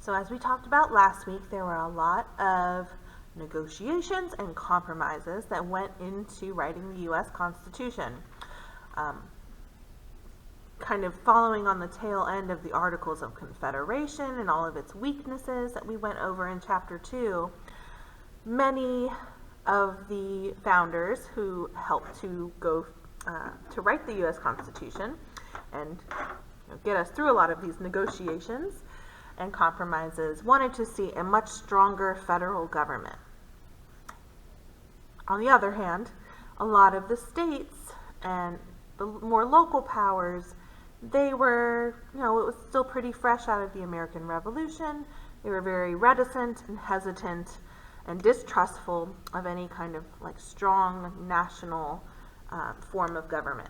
So as we talked about last week, there were a lot of negotiations and compromises that went into writing the U.S. Constitution. Kind of following on the tail end of the Articles of Confederation and all of its weaknesses that we went over in Chapter 2, many of the founders who helped to go to write the U.S. Constitution and get us through a lot of these negotiations and compromises wanted to see a much stronger federal government. On the other hand, a lot of the states and the more local powers, they were, it was still pretty fresh out of the American Revolution. They were very reticent and hesitant and distrustful of any kind of strong national form of government.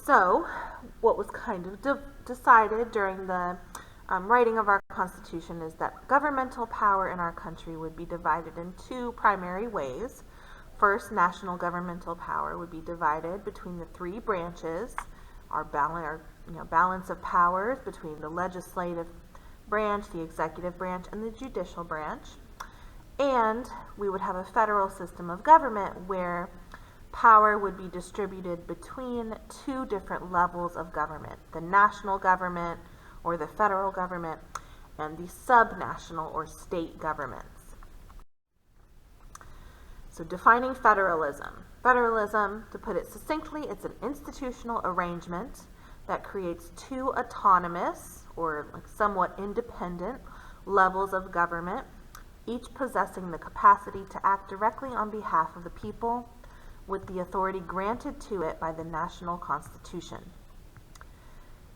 So, what was kind of decided during the writing of our Constitution is that governmental power in our country would be divided in two primary ways. First, national governmental power would be divided between the three branches, our balance of powers between the legislative branch, the executive branch, and the judicial branch. And we would have a federal system of government where power would be distributed between two different levels of government, the national government or the federal government and the subnational or state governments. So defining federalism. Federalism, to put it succinctly, it's an institutional arrangement that creates two autonomous or somewhat independent levels of government, each possessing the capacity to act directly on behalf of the people with the authority granted to it by the national Constitution.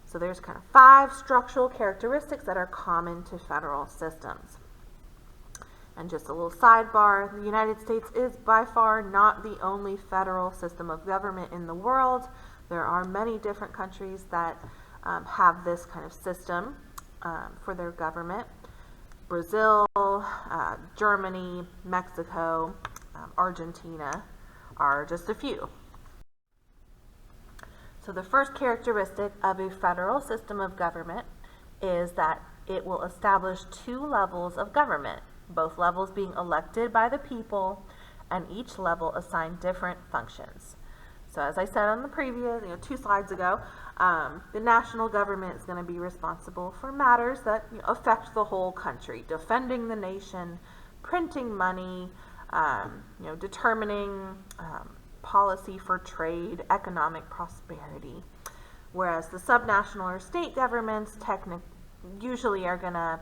So there's kind of 5 structural characteristics that are common to federal systems. And just a little sidebar, the United States is by far not the only federal system of government in the world. There are many different countries that have this kind of system for their government. Brazil, Germany, Mexico, Argentina are just a few. So the first characteristic of a federal system of government is that it will establish 2 levels of government, both levels being elected by the people and each level assigned different functions. So as I said on the previous, 2 slides ago, the national government is going to be responsible for matters that affect the whole country, defending the nation, printing money, determining policy for trade, economic prosperity, whereas the subnational or state governments usually are going to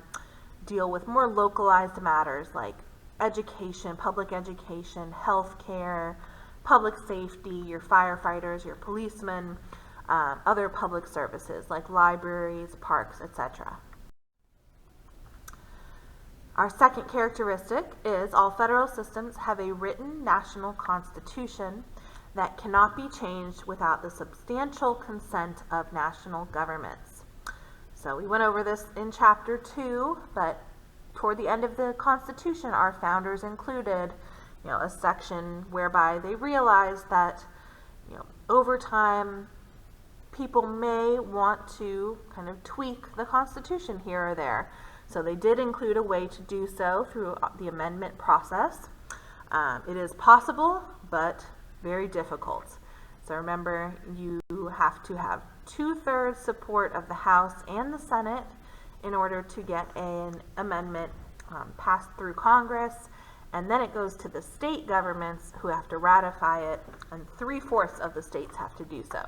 deal with more localized matters like education, public education, health care, public safety, your firefighters, your policemen, other public services like libraries, parks, etc. Our second characteristic is all federal systems have a written national constitution that cannot be changed without the substantial consent of national governments. So we went over this in Chapter 2, but toward the end of the Constitution, our founders included a section whereby they realized that over time people may want to kind of tweak the Constitution here or there. So they did include a way to do so through the amendment process. It is possible, but very difficult. So remember, you have to have 2/3 support of the House and the Senate in order to get an amendment passed through Congress, and then it goes to the state governments who have to ratify it, and 3/4 of the states have to do so.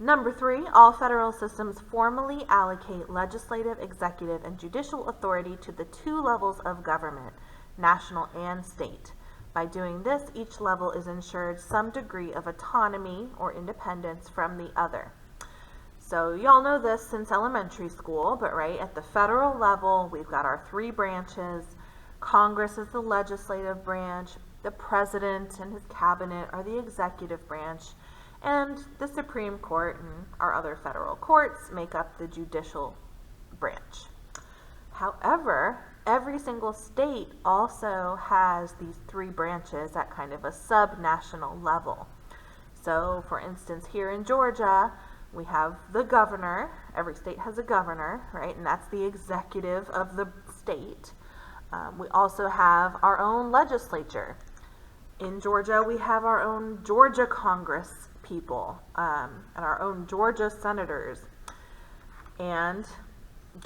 Number 3, all federal systems formally allocate legislative, executive, and judicial authority to the 2 levels of government, national and state. By doing this, each level is ensured some degree of autonomy or independence from the other. So y'all know this since elementary school, but at the federal level, we've got our 3 branches. Congress is the legislative branch, the president and his cabinet are the executive branch, and the Supreme Court and our other federal courts make up the judicial branch. However, every single state also has these 3 branches at kind of a subnational level. So, for instance, here in Georgia, we have the governor. Every state has a governor, right? And that's the executive of the state. We also have our own legislature. In Georgia, we have our own Georgia Congress people and our own Georgia senators. And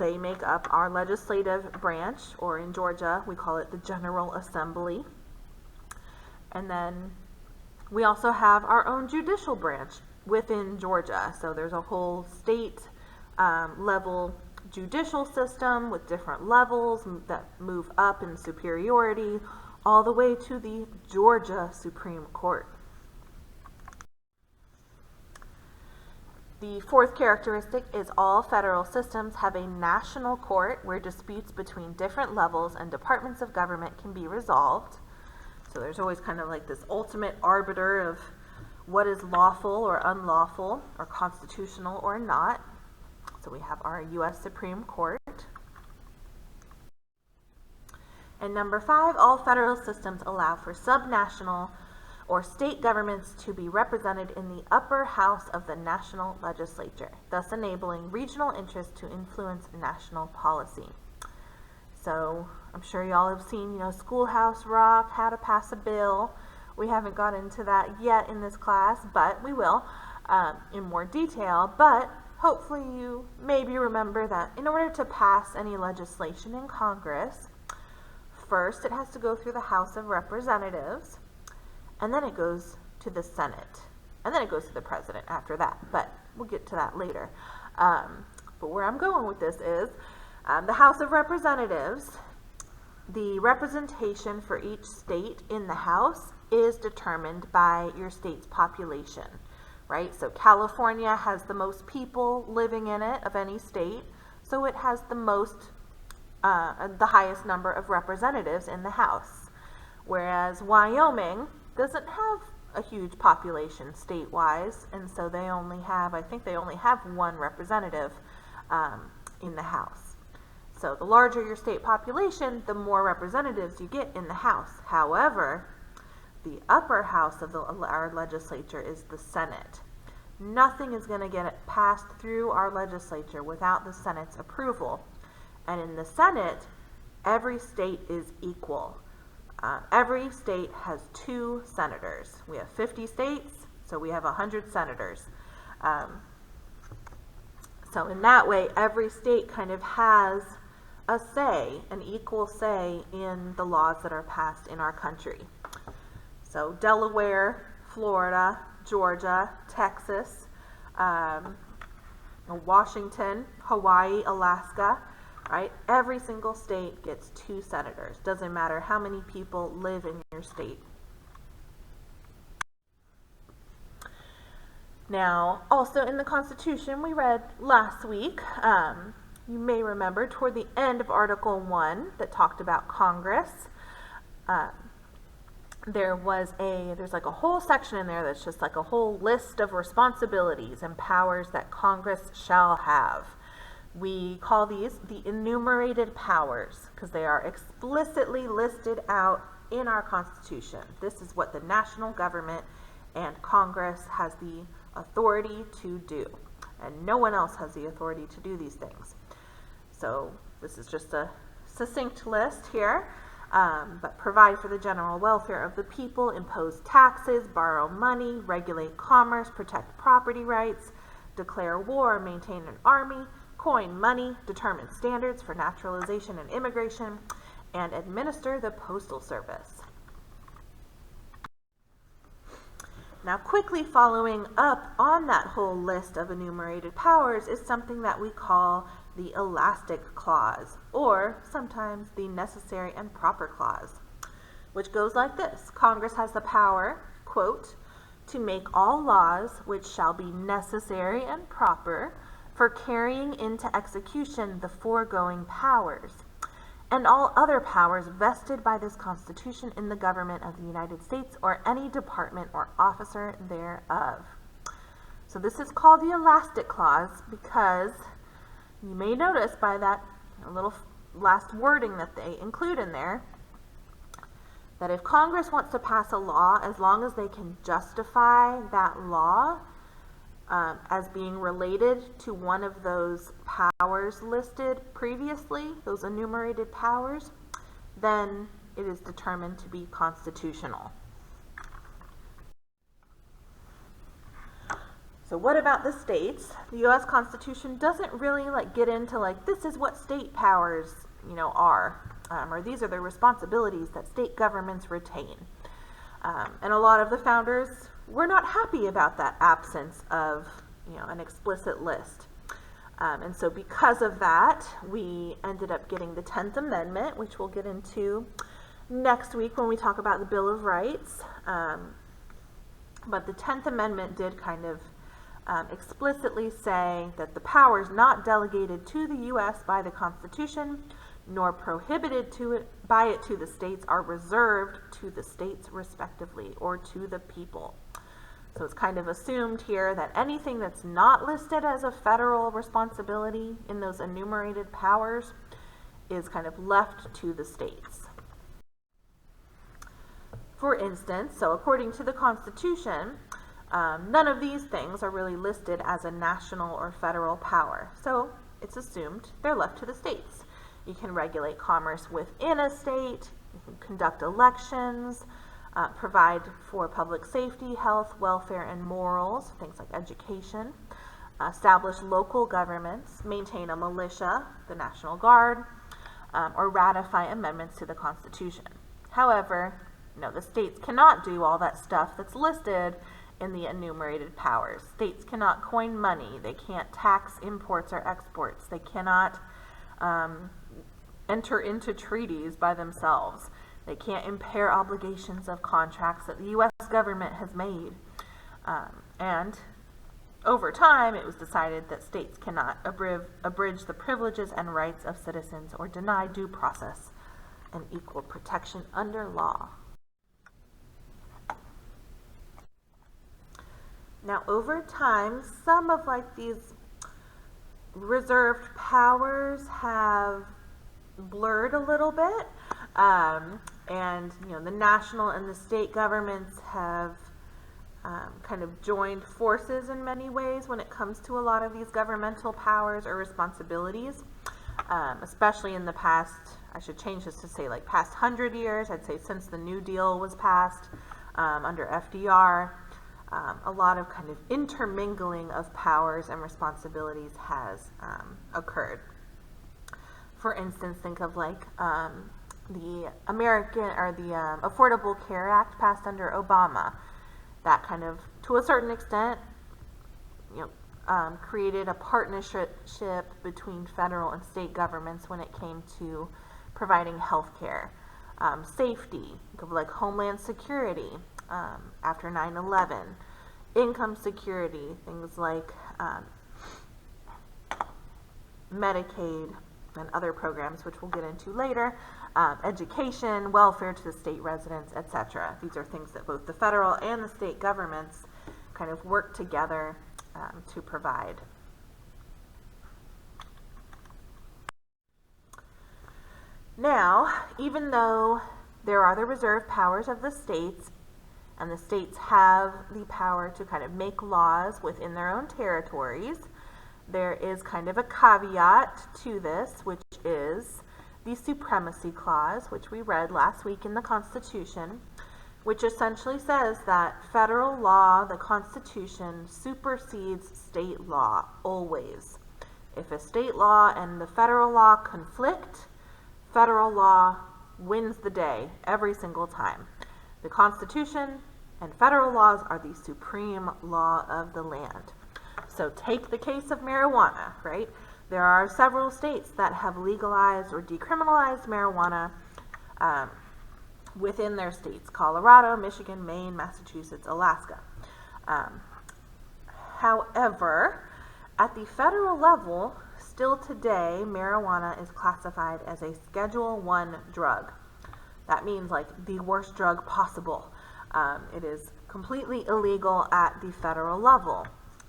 they make up our legislative branch, or in Georgia, we call it the General Assembly. And then we also have our own judicial branch within Georgia. So there's a whole state level judicial system with different levels that move up in superiority all the way to the Georgia Supreme Court. The fourth characteristic is all federal systems have a national court where disputes between different levels and departments of government can be resolved. So there's always kind of like this ultimate arbiter of what is lawful or unlawful or constitutional or not. So we have our U.S. Supreme Court. And number 5, all federal systems allow for subnational or state governments to be represented in the upper house of the national legislature, thus enabling regional interests to influence national policy. So I'm sure y'all have seen, Schoolhouse Rock, how to pass a bill. We haven't got into that yet in this class, but we will in more detail. But hopefully you maybe remember that in order to pass any legislation in Congress, first it has to go through the House of Representatives, and then it goes to the Senate, and then it goes to the President after that, but we'll get to that later. But where I'm going with this is the House of Representatives, the representation for each state in the House is determined by your state's population, right? So California has the most people living in it of any state, so it has the highest number of representatives in the House, whereas Wyoming doesn't have a huge population state-wise, and so I think they only have one representative in the House. So the larger your state population, the more representatives you get in the House. However, the upper house of our legislature is the Senate. Nothing is going to get passed through our legislature without the Senate's approval. And in the Senate, every state is equal. Every state has 2 senators. We have 50 states, so we have 100 senators. So in that way, every state kind of has a say, an equal say in the laws that are passed in our country. So Delaware, Florida, Georgia, Texas, Washington, Hawaii, Alaska, right? Every single state gets 2 senators. Doesn't matter how many people live in your state. Now, also in the Constitution we read last week, you may remember toward the end of Article 1 that talked about Congress, there's like a whole section in there that's just like a whole list of responsibilities and powers that Congress shall have. We call these the enumerated powers because they are explicitly listed out in our Constitution. This is what the national government and Congress has the authority to do, and no one else has the authority to do these things. So this is just a succinct list here, but provide for the general welfare of the people, impose taxes, borrow money, regulate commerce, protect property rights, declare war, maintain an army, coin money, determine standards for naturalization and immigration, and administer the postal service. Now, quickly following up on that whole list of enumerated powers is something that we call the elastic clause, or sometimes the necessary and proper clause, which goes like this. Congress has the power, quote, to make all laws which shall be necessary and proper for carrying into execution the foregoing powers, and all other powers vested by this Constitution in the government of the United States or any department or officer thereof. So this is called the elastic clause because you may notice by that little last wording that they include in there that if Congress wants to pass a law, as long as they can justify that law as being related to one of those powers listed previously, those enumerated powers, then it is determined to be constitutional. So what about the states? The U.S. Constitution doesn't really get into this is what state powers are, or these are the responsibilities that state governments retain. And a lot of the founders were not happy about that absence of an explicit list. And so because of that, we ended up getting the 10th Amendment, which we'll get into next week when we talk about the Bill of Rights. But the 10th Amendment did kind of explicitly say that the powers not delegated to the U.S. by the Constitution nor prohibited by it to the states are reserved to the states respectively, or to the people. So it's kind of assumed here that anything that's not listed as a federal responsibility in those enumerated powers is kind of left to the states. For instance, so according to the Constitution, none of these things are really listed as a national or federal power. So it's assumed they're left to the states. You can regulate commerce within a state, you can conduct elections, provide for public safety, health, welfare, and morals, things like education, establish local governments, maintain a militia, the National Guard, or ratify amendments to the Constitution. However, the states cannot do all that stuff that's listed in the enumerated powers. States cannot coin money, they can't tax imports or exports, they cannot enter into treaties by themselves. They can't impair obligations of contracts that the U.S. government has made. And over time, it was decided that states cannot abridge the privileges and rights of citizens or deny due process and equal protection under law. Now, over time, some of these reserved powers have blurred a little bit. And the national and the state governments have kind of joined forces in many ways when it comes to a lot of these governmental powers or responsibilities, especially in the past, I should change this to say past 100 years, I'd say since the New Deal was passed under FDR, a lot of kind of intermingling of powers and responsibilities has occurred. For instance, think of the American or the Affordable Care Act passed under Obama. That kind of, to a certain extent, created a partnership between federal and state governments when it came to providing health care, safety, think of Homeland Security after 9/11, income security, things like Medicaid and other programs, which we'll get into later, education, welfare to the state residents, etc. These are things that both the federal and the state governments kind of work together to provide. Now, even though there are the reserved powers of the states, and the states have the power to kind of make laws within their own territories, there is kind of a caveat to this, which is the Supremacy Clause, which we read last week in the Constitution, which essentially says that federal law, the Constitution, supersedes state law always. If a state law and the federal law conflict, federal law wins the day every single time. The Constitution and federal laws are the supreme law of the land. So take the case of marijuana, right? There are several states that have legalized or decriminalized marijuana within their states: Colorado, Michigan, Maine, Massachusetts, Alaska. However, at the federal level, still today, marijuana is classified as a Schedule I drug. That means the worst drug possible. It is completely illegal at the federal level.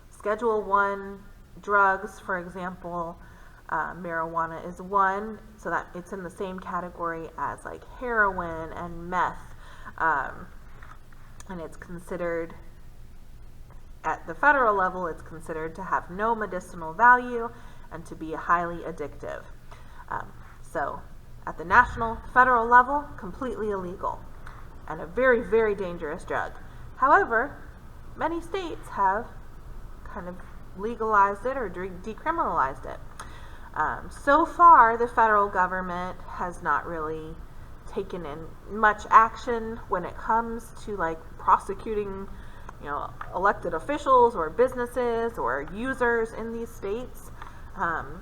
Schedule I drugs, for example, marijuana is one, so that it's in the same category as heroin and meth, And it's considered, at the federal level, it's considered to have no medicinal value and to be highly addictive. So at the national, federal level, completely illegal and a very, very dangerous drug. However, many states have kind of legalized it or decriminalized it. So far, the federal government has not really taken in much action when it comes to like prosecuting, elected officials or businesses or users in these states.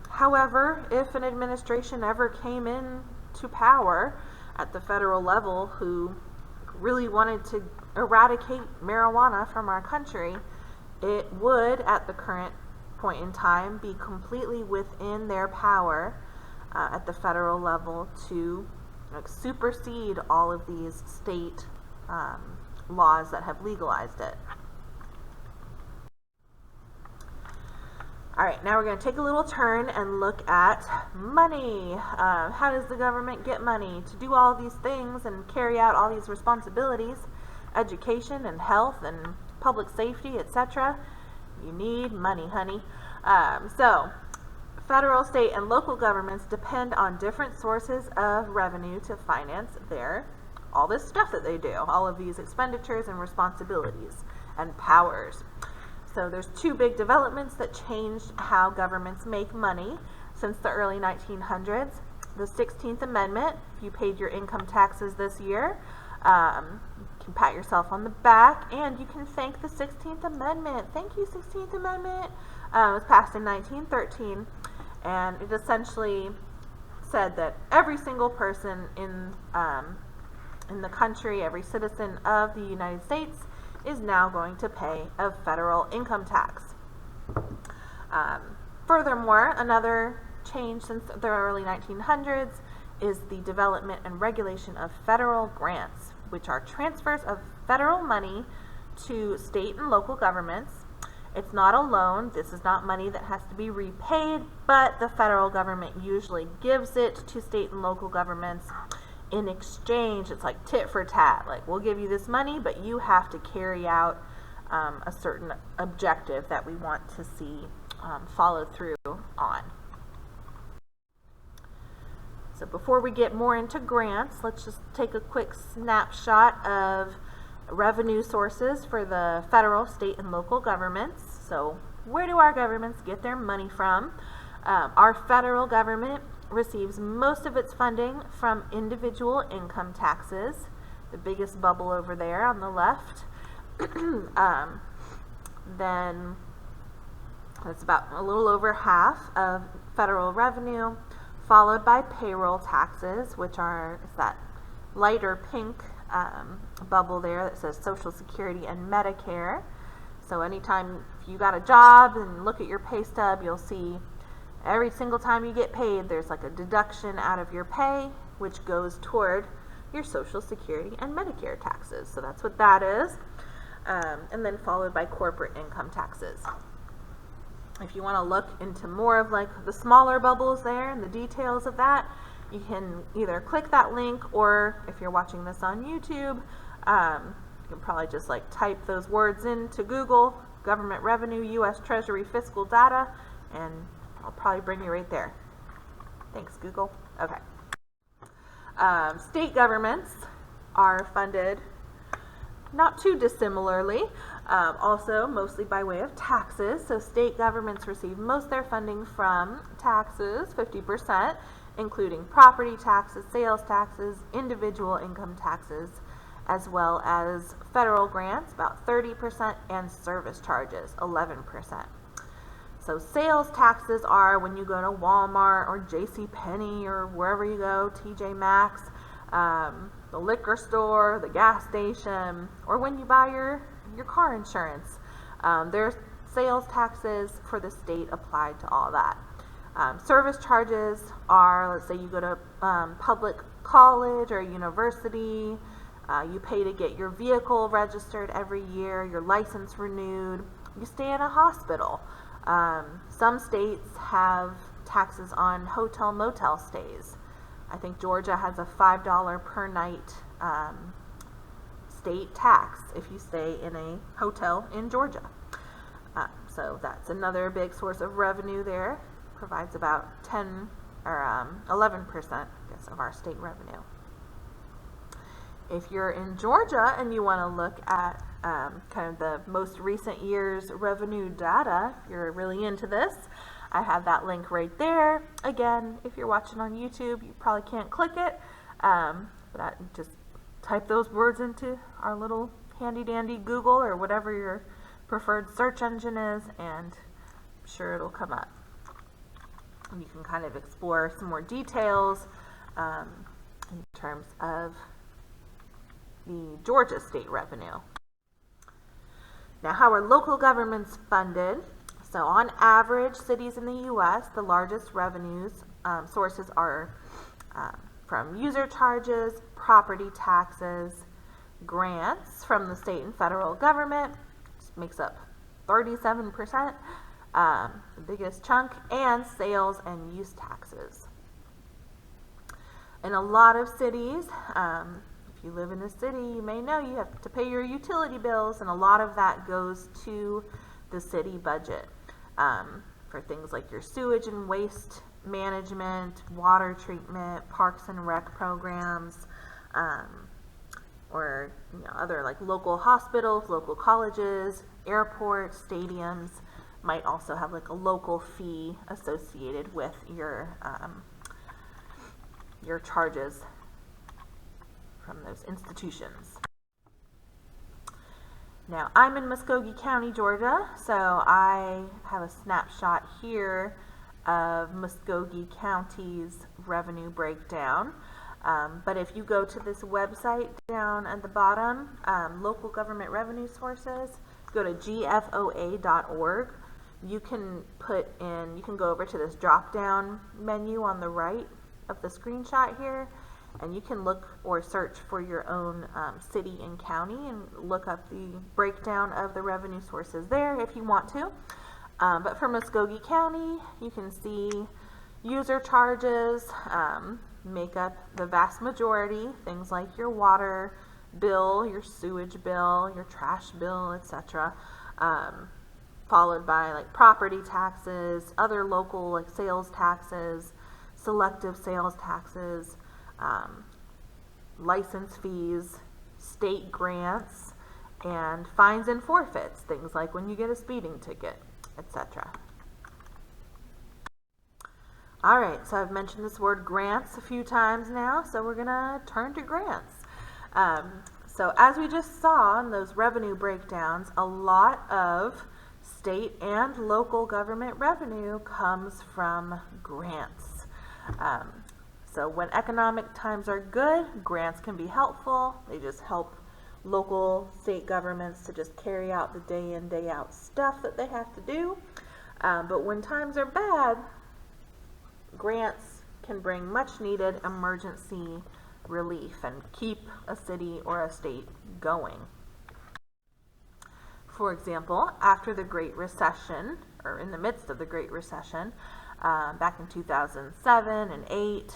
However, if an administration ever came in to power at the federal level who really wanted to eradicate marijuana from our country, it would, at the current point in time, be completely within their power at the federal level to supersede all of these state laws that have legalized it. All right, now we're going to take a little turn and look at money. How does the government get money to do all these things and carry out all these responsibilities? Education and health and public safety, etc. You need money, honey. So, federal, state, and local governments depend on different sources of revenue to finance all this stuff that they do, all of these expenditures and responsibilities and powers. So there's two big developments that changed how governments make money since the early 1900s. The 16th Amendment, if you paid your income taxes this year, you can pat yourself on the back and you can thank the 16th Amendment. Thank you, 16th Amendment. It was passed in 1913, and it essentially said that every single person in the country, every citizen of the United States, is now going to pay a federal income tax. Furthermore, another change since the early 1900s is the development and regulation of federal grants, which are transfers of federal money to state and local governments. It's not a loan. This is not money that has to be repaid, but the federal government usually gives it to state and local governments in exchange. It's like tit for tat. Like, we'll give you this money, but you have to carry out a certain objective that we want to see followed through on. So before we get more into grants, let's just take a quick snapshot of revenue sources for the federal, state, and local governments. So where do our governments get their money from? Our federal government receives most of its funding from individual income taxes, the biggest bubble over there on the left. Then that's about a little over half of federal revenue, followed by payroll taxes, which is that lighter pink bubble there that says Social Security and Medicare. So anytime you got a job and look at your pay stub, you'll see every single time you get paid, there's like a deduction out of your pay, which goes toward your Social Security and Medicare taxes. So that's what that is. And then followed by corporate income taxes. If you want to look into more of like the smaller bubbles there and the details of that, you can either click that link, or if you're watching this on YouTube, you can probably just like type those words into Google, government revenue, U.S. Treasury fiscal data, and I'll probably bring you right there. Thanks, Google. Okay. State governments are funded not too dissimilarly, also mostly by way of taxes. So state governments receive most of their funding from taxes, 50%, including property taxes, sales taxes, individual income taxes, as well as federal grants, about 30%, and service charges, 11%. So sales taxes are when you go to Walmart or JCPenney or wherever you go, TJ Maxx, the liquor store, the gas station, or when you buy your car insurance. There's sales taxes for the state applied to all that. Service charges are, let's say you go to public college or university, you pay to get your vehicle registered every year, your license renewed, you stay in a hospital. Some states have taxes on hotel motel stays. I think Georgia has a $5 per night state tax if you stay in a hotel in Georgia. So that's another big source of revenue there. Provides about 10 or 11%, I guess, of our state revenue. If you're in Georgia and you want to look at kind of the most recent year's revenue data, if you're really into this, I have that link right there. Again, if you're watching on YouTube, you probably can't click it, but just type those words into our little handy dandy Google or whatever your preferred search engine is, and I'm sure it'll come up. And you can kind of explore some more details in terms of the Georgia state revenue. Now, how are local governments funded? So on average, cities in the U.S., the largest revenues sources are from user charges, property taxes, grants from the state and federal government, which makes up 37%, the biggest chunk, and sales and use taxes. In a lot of cities, if you live in a city, you may know you have to pay your utility bills, and a lot of that goes to the city budget for things like your sewage and waste management, water treatment, parks and rec programs, or other like local hospitals, local colleges, airports, stadiums might also have like a local fee associated with your charges from those institutions. Now, I'm in Muskogee County, Georgia, so I have a snapshot here of Muskogee County's revenue breakdown. But if you go to this website down at the bottom, local government revenue sources, go to gfoa.org. You can go over to this drop-down menu on the right of the screenshot here, and you can look or search for your own city and county and look up the breakdown of the revenue sources there if you want to. But for Muskogee County, you can see user charges make up the vast majority, things like your water bill, your sewage bill, your trash bill, etc., followed by like property taxes, other local like sales taxes, selective sales taxes, license fees, state grants, and fines and forfeits, things like when you get a speeding ticket, etc. Alright, so I've mentioned this word grants a few times now, so we're going to turn to grants. So as we just saw in those revenue breakdowns, a lot of state and local government revenue comes from grants. So when economic times are good, grants can be helpful. They just help local state governments to just carry out the day in, day out stuff that they have to do. But when times are bad, grants can bring much needed emergency relief and keep a city or a state going. For example, after the Great Recession, or in the midst of the Great Recession, back in 2007 and 8,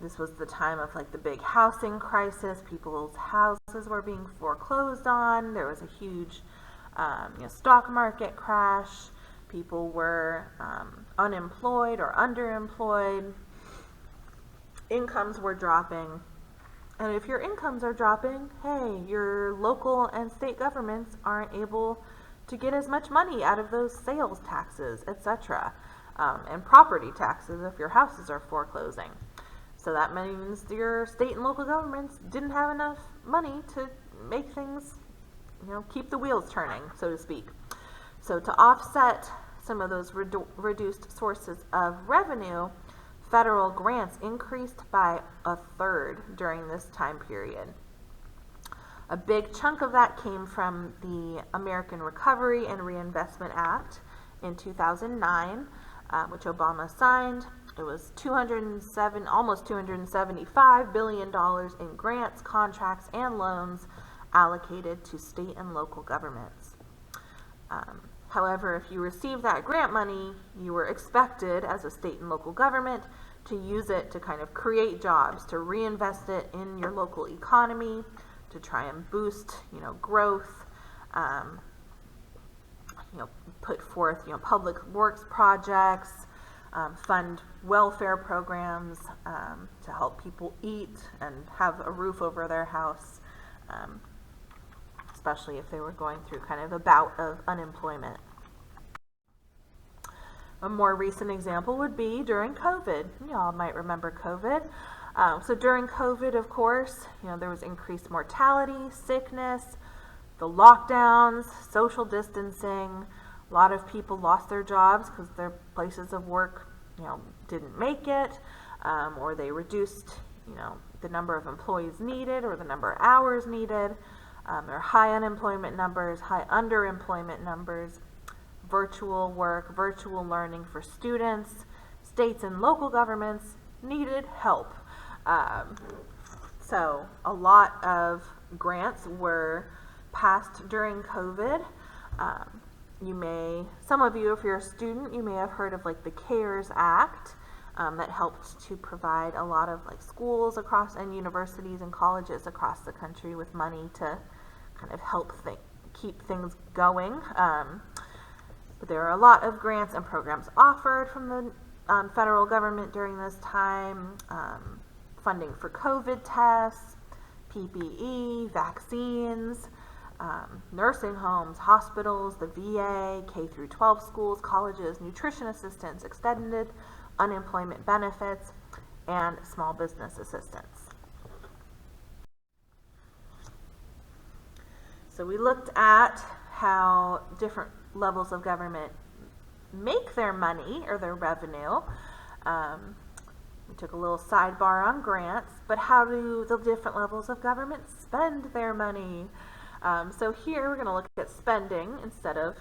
this was the time of like the big housing crisis. People's houses were being foreclosed on. There was a huge stock market crash. People were unemployed or underemployed. Incomes were dropping. And if your incomes are dropping, hey, your local and state governments aren't able to get as much money out of those sales taxes, etc., and property taxes if your houses are foreclosing. So that means your state and local governments didn't have enough money to make things, keep the wheels turning, so to speak. So to offset some of those reduced sources of revenue, federal grants increased by 1/3 during this time period. A big chunk of that came from the American Recovery and Reinvestment Act in 2009, which Obama signed. It was almost $275 billion in grants, contracts, and loans allocated to state and local governments. However, if you received that grant money, you were expected as a state and local government to use it to kind of create jobs, to reinvest it in your local economy, to try and boost, growth, put forth, public works projects, fund welfare programs to help people eat and have a roof over their house, especially if they were going through kind of a bout of unemployment. A more recent example would be during COVID. Y'all might remember COVID. So during COVID, of course, there was increased mortality, sickness, the lockdowns, social distancing. A lot of people lost their jobs because their places of work, didn't make it, or they reduced, the number of employees needed or the number of hours needed. There are high unemployment numbers, high underemployment numbers, virtual work, virtual learning for students. States and local governments needed help. So a lot of grants were passed during COVID. Some of you, if you're a student, you may have heard of like the CARES Act that helped to provide a lot of like schools and universities and colleges across the country with money to kind of help keep things going. But there are a lot of grants and programs offered from the federal government during this time. Funding for COVID tests, PPE, vaccines, nursing homes, hospitals, the VA, K through 12 schools, colleges, nutrition assistance, extended unemployment benefits, and small business assistance. So we looked at how different levels of government make their money or their revenue. We took a little sidebar on grants, but how do the different levels of government spend their money? So here we're going to look at spending instead of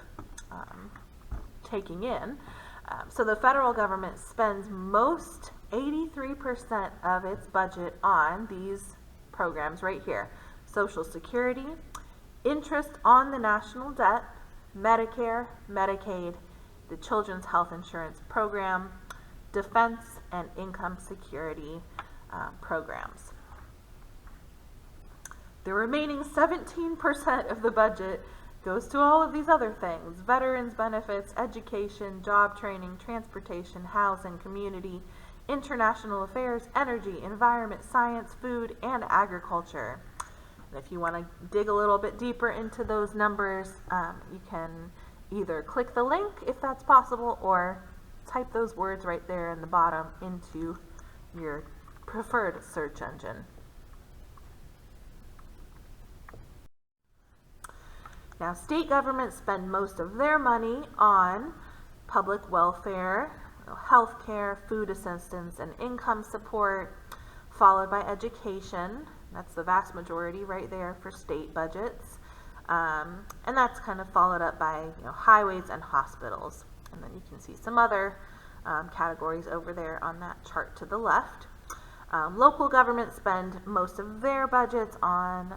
taking in. So the federal government spends 83% of its budget on these programs right here: Social Security, interest on the national debt, Medicare, Medicaid, the Children's Health Insurance Program, defense and income security programs. The remaining 17% of the budget goes to all of these other things: veterans benefits, education, job training, transportation, housing, community, international affairs, energy, environment, science, food, and agriculture. And if you want to dig a little bit deeper into those numbers, you can either click the link if that's possible, or type those words right there in the bottom into your preferred search engine. Now, state governments spend most of their money on public welfare, health care, food assistance, and income support, followed by education. That's the vast majority right there for state budgets. And that's kind of followed up by highways and hospitals. And then you can see some other categories over there on that chart to the left. Local governments spend most of their budgets on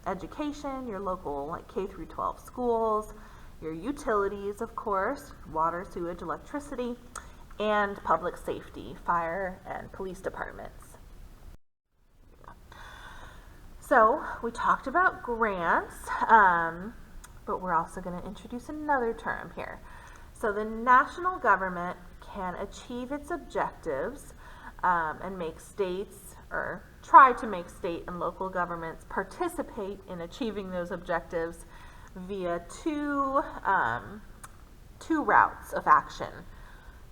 education, your local K through 12 schools, your utilities, of course, water, sewage, electricity, and public safety, fire and police departments. So we talked about grants, but we're also going to introduce another term here. So the national government can achieve its objectives and make states, or try to make state and local governments participate in achieving those objectives via two routes of action.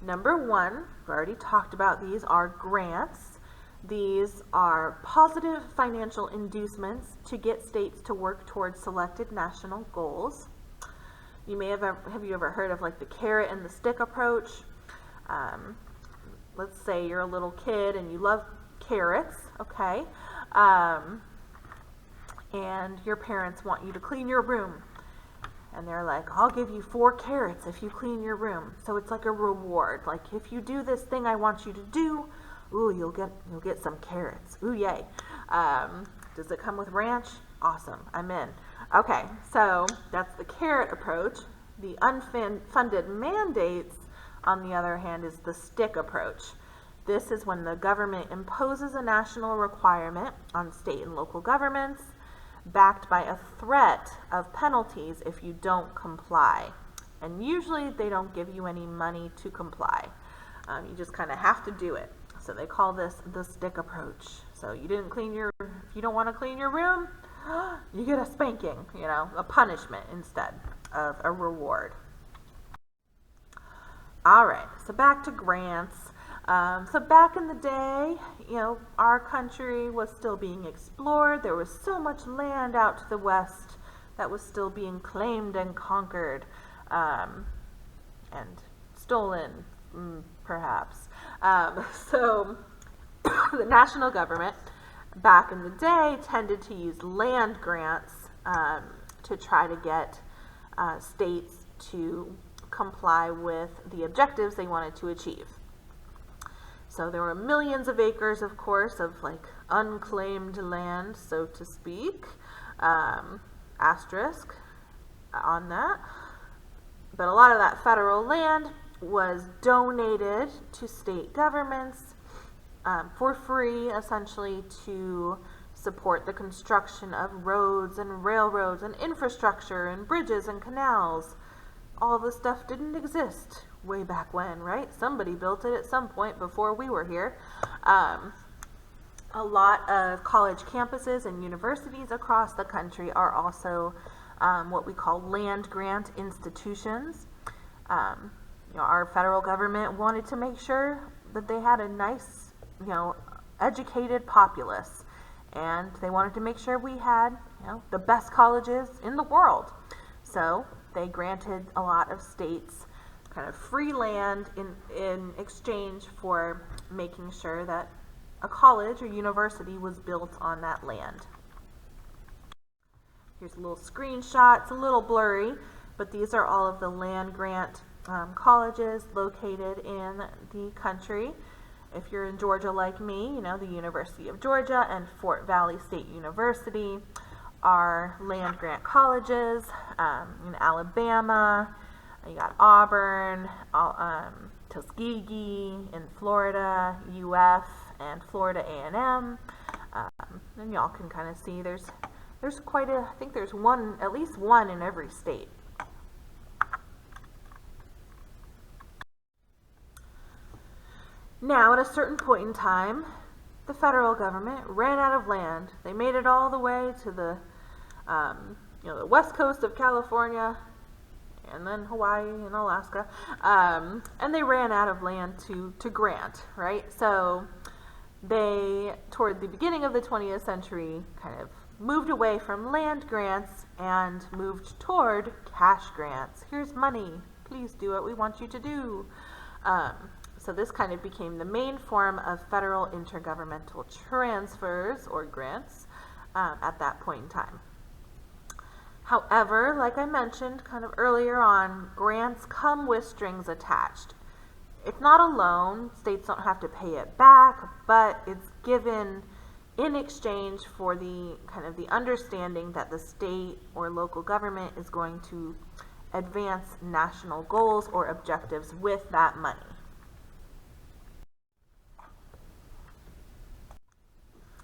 Number one, we already talked about these, are grants. These are positive financial inducements to get states to work towards selected national goals. You may have you ever heard of the carrot and the stick approach? Let's say you're a little kid and you love carrots, okay? And your parents want you to clean your room. And they're like, I'll give you 4 carrots if you clean your room. So it's like a reward. Like, if you do this thing I want you to do, ooh, you'll get some carrots. Ooh, yay. Does it come with ranch? Awesome, I'm in. Okay, so that's the carrot approach. The unfunded mandates, on the other hand, is the stick approach. This is when the government imposes a national requirement on state and local governments, backed by a threat of penalties if you don't comply. And usually they don't give you any money to comply. You just kind of have to do it. So they call this the stick approach. So if you don't want to clean your room, you get a spanking, a punishment instead of a reward. All right, so back to grants. So back in the day, our country was still being explored. There was so much land out to the west that was still being claimed and conquered, and stolen, perhaps. So the national government back in the day tended to use land grants to try to get states to comply with the objectives they wanted to achieve. So there were millions of acres, of course, of unclaimed land, so to speak, asterisk on that. But a lot of that federal land was donated to state governments for free, essentially, to support the construction of roads and railroads and infrastructure and bridges and canals. All this stuff didn't exist way back when, right? Somebody built it at some point before we were here. A lot of college campuses and universities across the country are also what we call land grant institutions. Our federal government wanted to make sure that they had a nice, educated populace, and they wanted to make sure we had, the best colleges in the world. So they granted a lot of states kind of free land in exchange for making sure that a college or university was built on that land. Here's a little screenshot. It's a little blurry, but these are all of the land grant colleges located in the country. If you're in Georgia like me, the University of Georgia and Fort Valley State University are land grant colleges. In Alabama, you got Auburn, Tuskegee in Florida, UF, and Florida A&M. And y'all can kind of see there's I think there's at least one in every state. Now, at a certain point in time, the federal government ran out of land. They made it all the way to the west coast of California, and then Hawaii and Alaska, and they ran out of land to grant, right? So they, toward the beginning of the 20th century, kind of moved away from land grants and moved toward cash grants. Here's money. Please do what we want you to do. So this kind of became the main form of federal intergovernmental transfers, or grants, at that point in time. However, like I mentioned kind of earlier on, grants come with strings attached. It's not a loan. States don't have to pay it back, but it's given in exchange for the kind of the understanding that the state or local government is going to advance national goals or objectives with that money.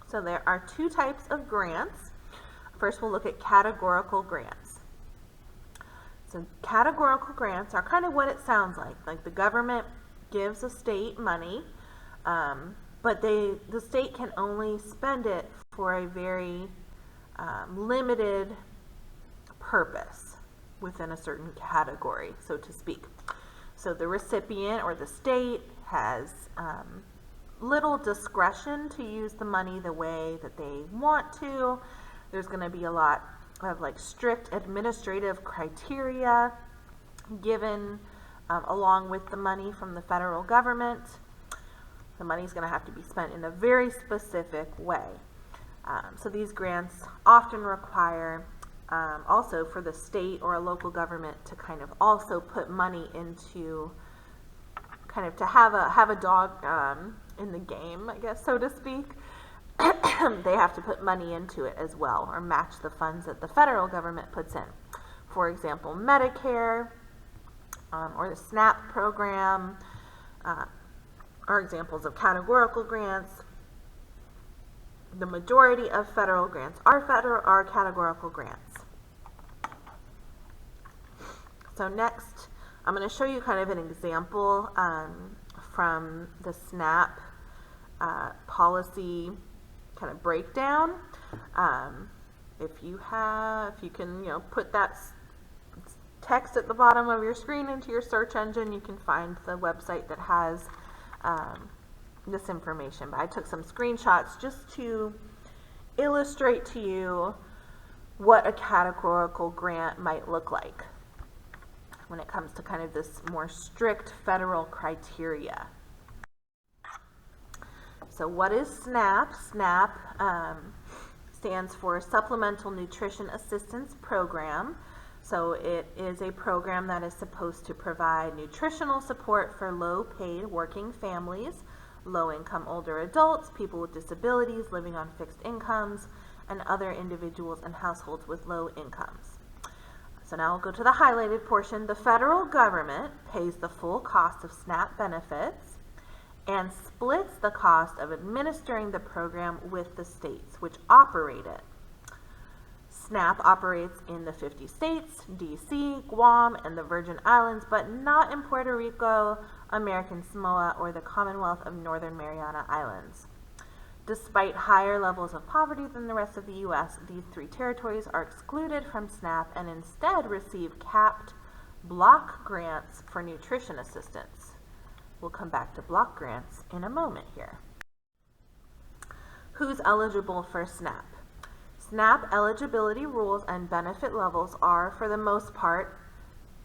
So there are two types of grants. First, we'll look at categorical grants. So categorical grants are kind of what it sounds like. Like the government gives a state money, but the state can only spend it for a very limited purpose within a certain category, so to speak. So the recipient or the state has little discretion to use the money the way that they want to. There's going to be a lot of strict administrative criteria given along with the money from the federal government. The money is going to have to be spent in a very specific way. So these grants often require also for the state or a local government to kind of also put money into kind of to have a dog in the game, I guess, so to speak. They have to put money into it as well, or match the funds that the federal government puts in. For example, Medicare or the SNAP program are examples of categorical grants. the majority of federal grants are categorical grants. So next, I'm going to show you kind of an example from the SNAP policy kind of breakdown. If you can, put that text at the bottom of your screen into your search engine, you can find the website that has this information. But I took some screenshots just to illustrate to you what a categorical grant might look like when it comes to kind of this more strict federal criteria. So what is SNAP? SNAP stands for Supplemental Nutrition Assistance Program. So it is a program that is supposed to provide nutritional support for low-paid working families, low-income older adults, people with disabilities living on fixed incomes, and other individuals and households with low incomes. So now we'll go to the highlighted portion. The federal government pays the full cost of SNAP benefits and splits the cost of administering the program with the states which operate it. SNAP operates in the 50 states, DC, Guam, and the Virgin Islands, but not in Puerto Rico, American Samoa, or the Commonwealth of Northern Mariana Islands. Despite higher levels of poverty than the rest of the U.S., these three territories are excluded from SNAP and instead receive capped block grants for nutrition assistance. We'll come back to block grants in a moment here. Who's eligible for SNAP? SNAP eligibility rules and benefit levels are, for the most part,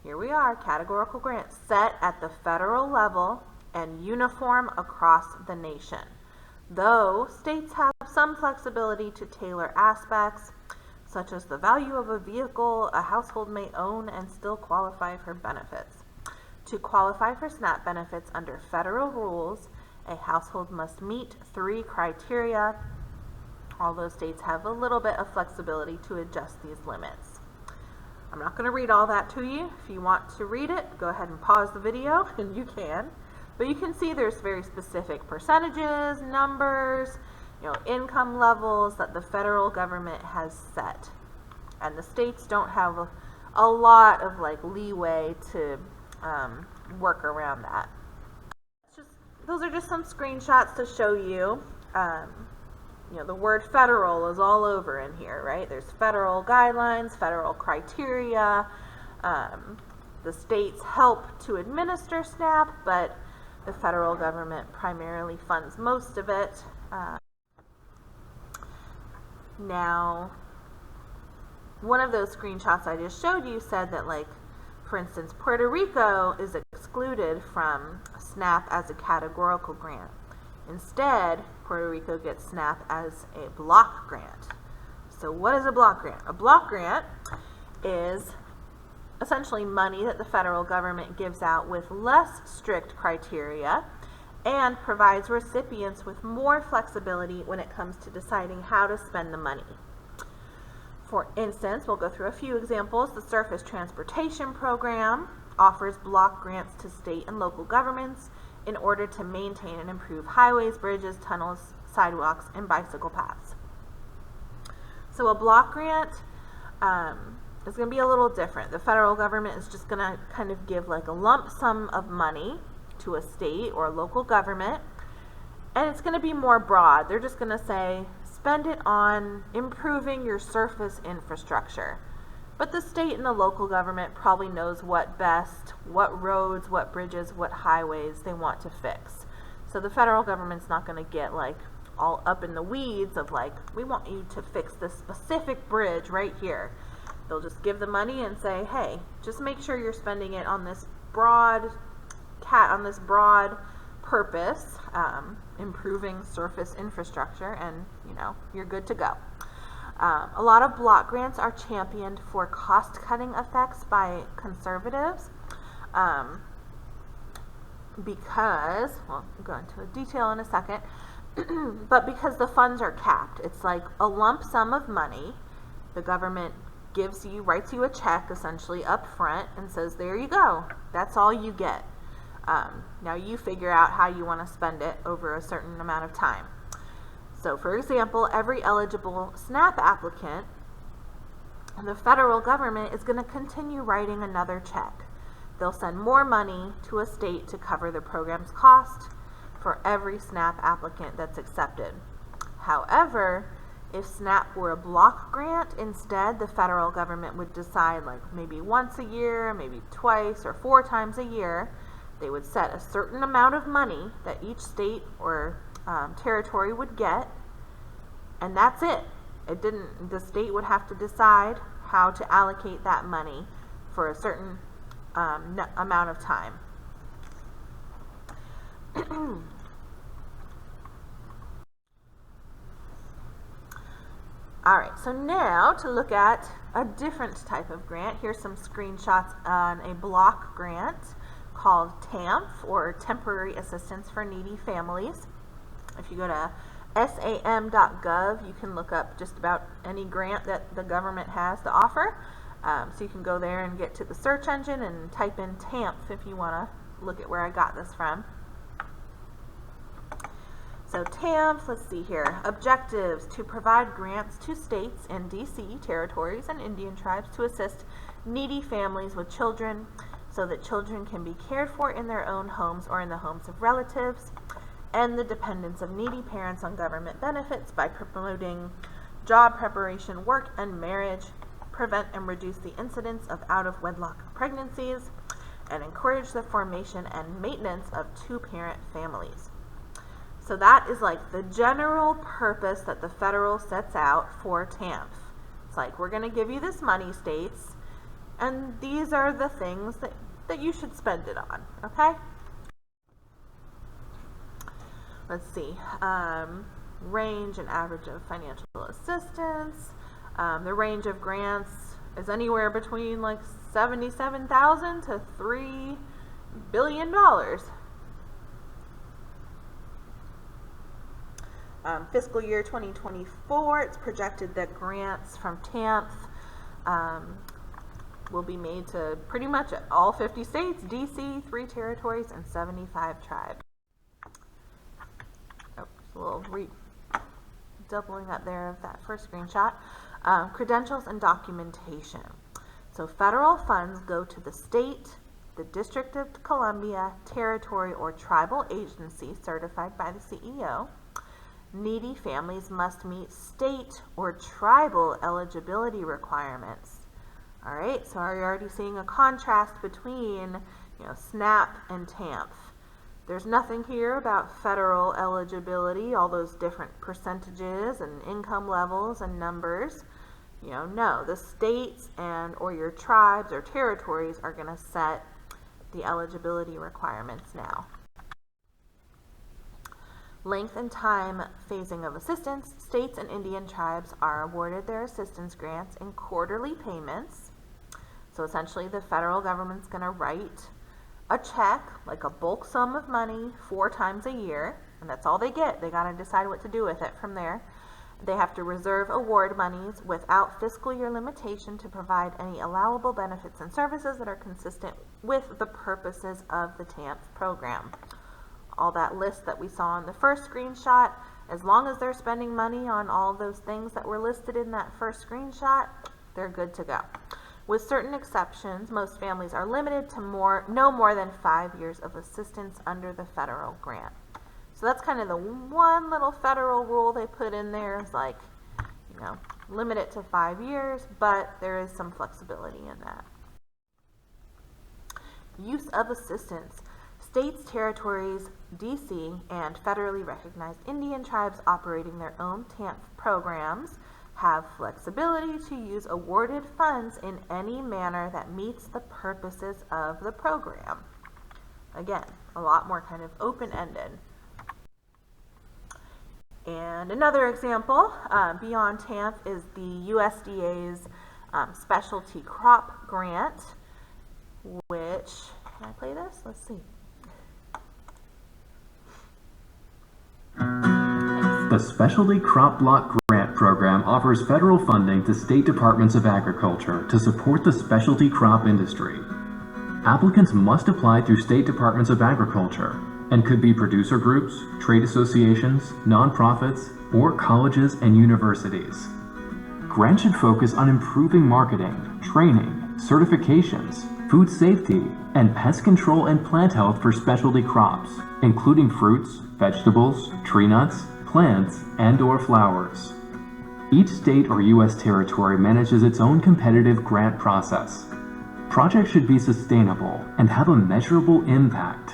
here we are, categorical grants set at the federal level and uniform across the nation, though states have some flexibility to tailor aspects, such as the value of a vehicle a household may own and still qualify for benefits. To qualify for SNAP benefits under federal rules, a household must meet 3 criteria, although states have a little bit of flexibility to adjust these limits. I'm not going to read all that to you. If you want to read it, go ahead and pause the video, and you can. But you can see there's very specific percentages, numbers, income levels that the federal government has set. And the states don't have a lot of leeway to work around that. Those are just some screenshots to show you. The word federal is all over in here, right? There's federal guidelines, federal criteria. The states help to administer SNAP, but the federal government primarily funds most of it. Now, one of those screenshots I just showed you said that, for instance, Puerto Rico is excluded from SNAP as a categorical grant. Instead, Puerto Rico gets SNAP as a block grant. So what is a block grant? A block grant is essentially money that the federal government gives out with less strict criteria and provides recipients with more flexibility when it comes to deciding how to spend the money. For instance, we'll go through a few examples. The Surface Transportation Program offers block grants to state and local governments in order to maintain and improve highways, bridges, tunnels, sidewalks, and bicycle paths. So a block grant is going to be a little different. The federal government is just going to kind of give a lump sum of money to a state or a local government, and it's going to be more broad. They're just going to say, spend it on improving your surface infrastructure. But the state and the local government probably knows what roads, what bridges, what highways they want to fix. So the federal government's not going to get all up in the weeds of we want you to fix this specific bridge right here. They'll just give the money and say, hey, just make sure you're spending it on this broad purpose, improving surface infrastructure, and you're good to go. A lot of block grants are championed for cost-cutting effects by conservatives because, well, I'll go into detail in a second, but because the funds are capped. It's like a lump sum of money. The government writes you a check essentially up front and says, there you go, that's all you get. Now you figure out how you want to spend it over a certain amount of time. So for example, every eligible SNAP applicant, the federal government is going to continue writing another check. They'll send more money to a state to cover the program's cost for every SNAP applicant that's accepted. However, if SNAP were a block grant, instead the federal government would decide, like maybe once a year, maybe twice or 4 times a year, they would set a certain amount of money that each state or territory would get, and that's it. The state would have to decide how to allocate that money for a certain amount of time. Alright, so now to look at a different type of grant. Here's some screenshots on a block grant called TAMF, or Temporary Assistance for Needy Families. If you go to sam.gov, you can look up just about any grant that the government has to offer. So you can go there and get to the search engine and type in TAMF if you want to look at where I got this from. So TAMF, let's see here, objectives: to provide grants to states and DC, territories, and Indian tribes to assist needy families with children so that children can be cared for in their own homes or in the homes of relatives, and the dependence of needy parents on government benefits by promoting job preparation, work, and marriage, prevent and reduce the incidence of out-of-wedlock pregnancies, and encourage the formation and maintenance of 2-parent families. So that is like the general purpose that the federal sets out for TAMF. It's like, we're going to give you this money, states, and these are the things that you should spend it on, okay? Let's see, range and average of financial assistance. The range of grants is anywhere between like $77,000 to $3 billion. Fiscal year 2024, it's projected that grants from TAMF will be made to pretty much all 50 states, DC, 3 territories, and 75 tribes. Oh, just a little doubling up there of that first screenshot. Credentials and documentation. So federal funds go to the state, the District of Columbia, territory, or tribal agency certified by the CEO. Needy families must meet state or tribal eligibility requirements. All right, so are you already seeing a contrast between, SNAP and TAMF? There's nothing here about federal eligibility, all those different percentages and income levels and numbers. No, the states or your tribes or territories are going to set the eligibility requirements now. Length and time phasing of assistance. States and Indian tribes are awarded their assistance grants in quarterly payments. So essentially the federal government's going to write a check, like a bulk sum of money, 4 times a year, and that's all they get. They got to decide what to do with it from there. They have to reserve award monies without fiscal year limitation to provide any allowable benefits and services that are consistent with the purposes of the TAMF program. All that list that we saw in the first screenshot, as long as they're spending money on all those things that were listed in that first screenshot, they're good to go. With certain exceptions, most families are limited to no more than 5 years of assistance under the federal grant. So that's kind of the one little federal rule they put in there, is like, limit it to 5 years, but there is some flexibility in that. Use of assistance. States, territories, DC, and federally recognized Indian tribes operating their own TAMF programs have flexibility to use awarded funds in any manner that meets the purposes of the program. Again, a lot more kind of open-ended. And another example beyond TAMF is the USDA's specialty crop grant, which, can I play this? Let's see. The Specialty Crop Block Grant Program offers federal funding to state departments of agriculture to support the specialty crop industry. Applicants must apply through state departments of agriculture and could be producer groups, trade associations, nonprofits, or colleges and universities. Grants should focus on improving marketing, training, certifications, food safety, and pest control and plant health for specialty crops, including fruits, vegetables, tree nuts, plants, and/or flowers. Each state or U.S. territory manages its own competitive grant process. Projects should be sustainable and have a measurable impact.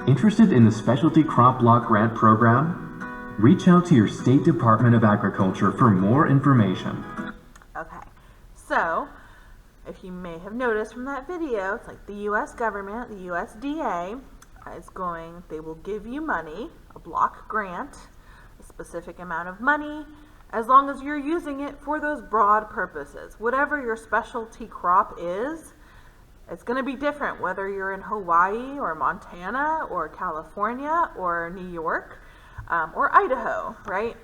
Interested in the Specialty Crop Block Grant Program? Reach out to your State Department of Agriculture for more information. Okay, so if you may have noticed from that video, it's like the U.S. government, the USDA, they will give you money, a block grant, a specific amount of money, as long as you're using it for those broad purposes. Whatever your specialty crop is, it's going to be different whether you're in Hawaii or Montana or California or New York or Idaho, right?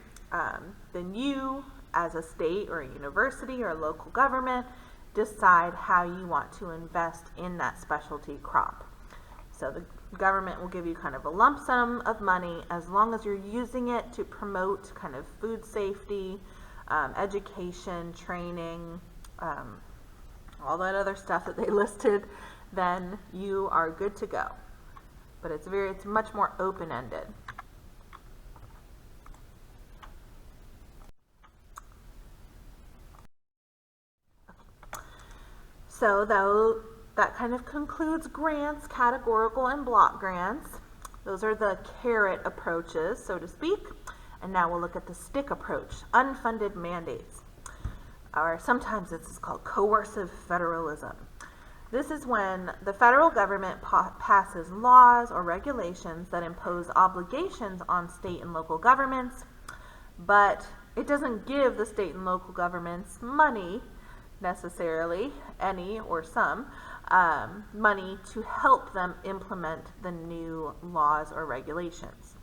Then you, as a state or a university or a local government, decide how you want to invest in that specialty crop. So the government will give you kind of a lump sum of money as long as you're using it to promote kind of food safety, education, training, all that other stuff that they listed, then you are good to go. But it's much more open-ended. So though that kind of concludes grants, categorical and block grants. Those are the carrot approaches, so to speak. And now we'll look at the stick approach, unfunded mandates. Or sometimes it's called coercive federalism. This is when the federal government passes laws or regulations that impose obligations on state and local governments, but it doesn't give the state and local governments money necessarily, any or some, money to help them implement the new laws or regulations.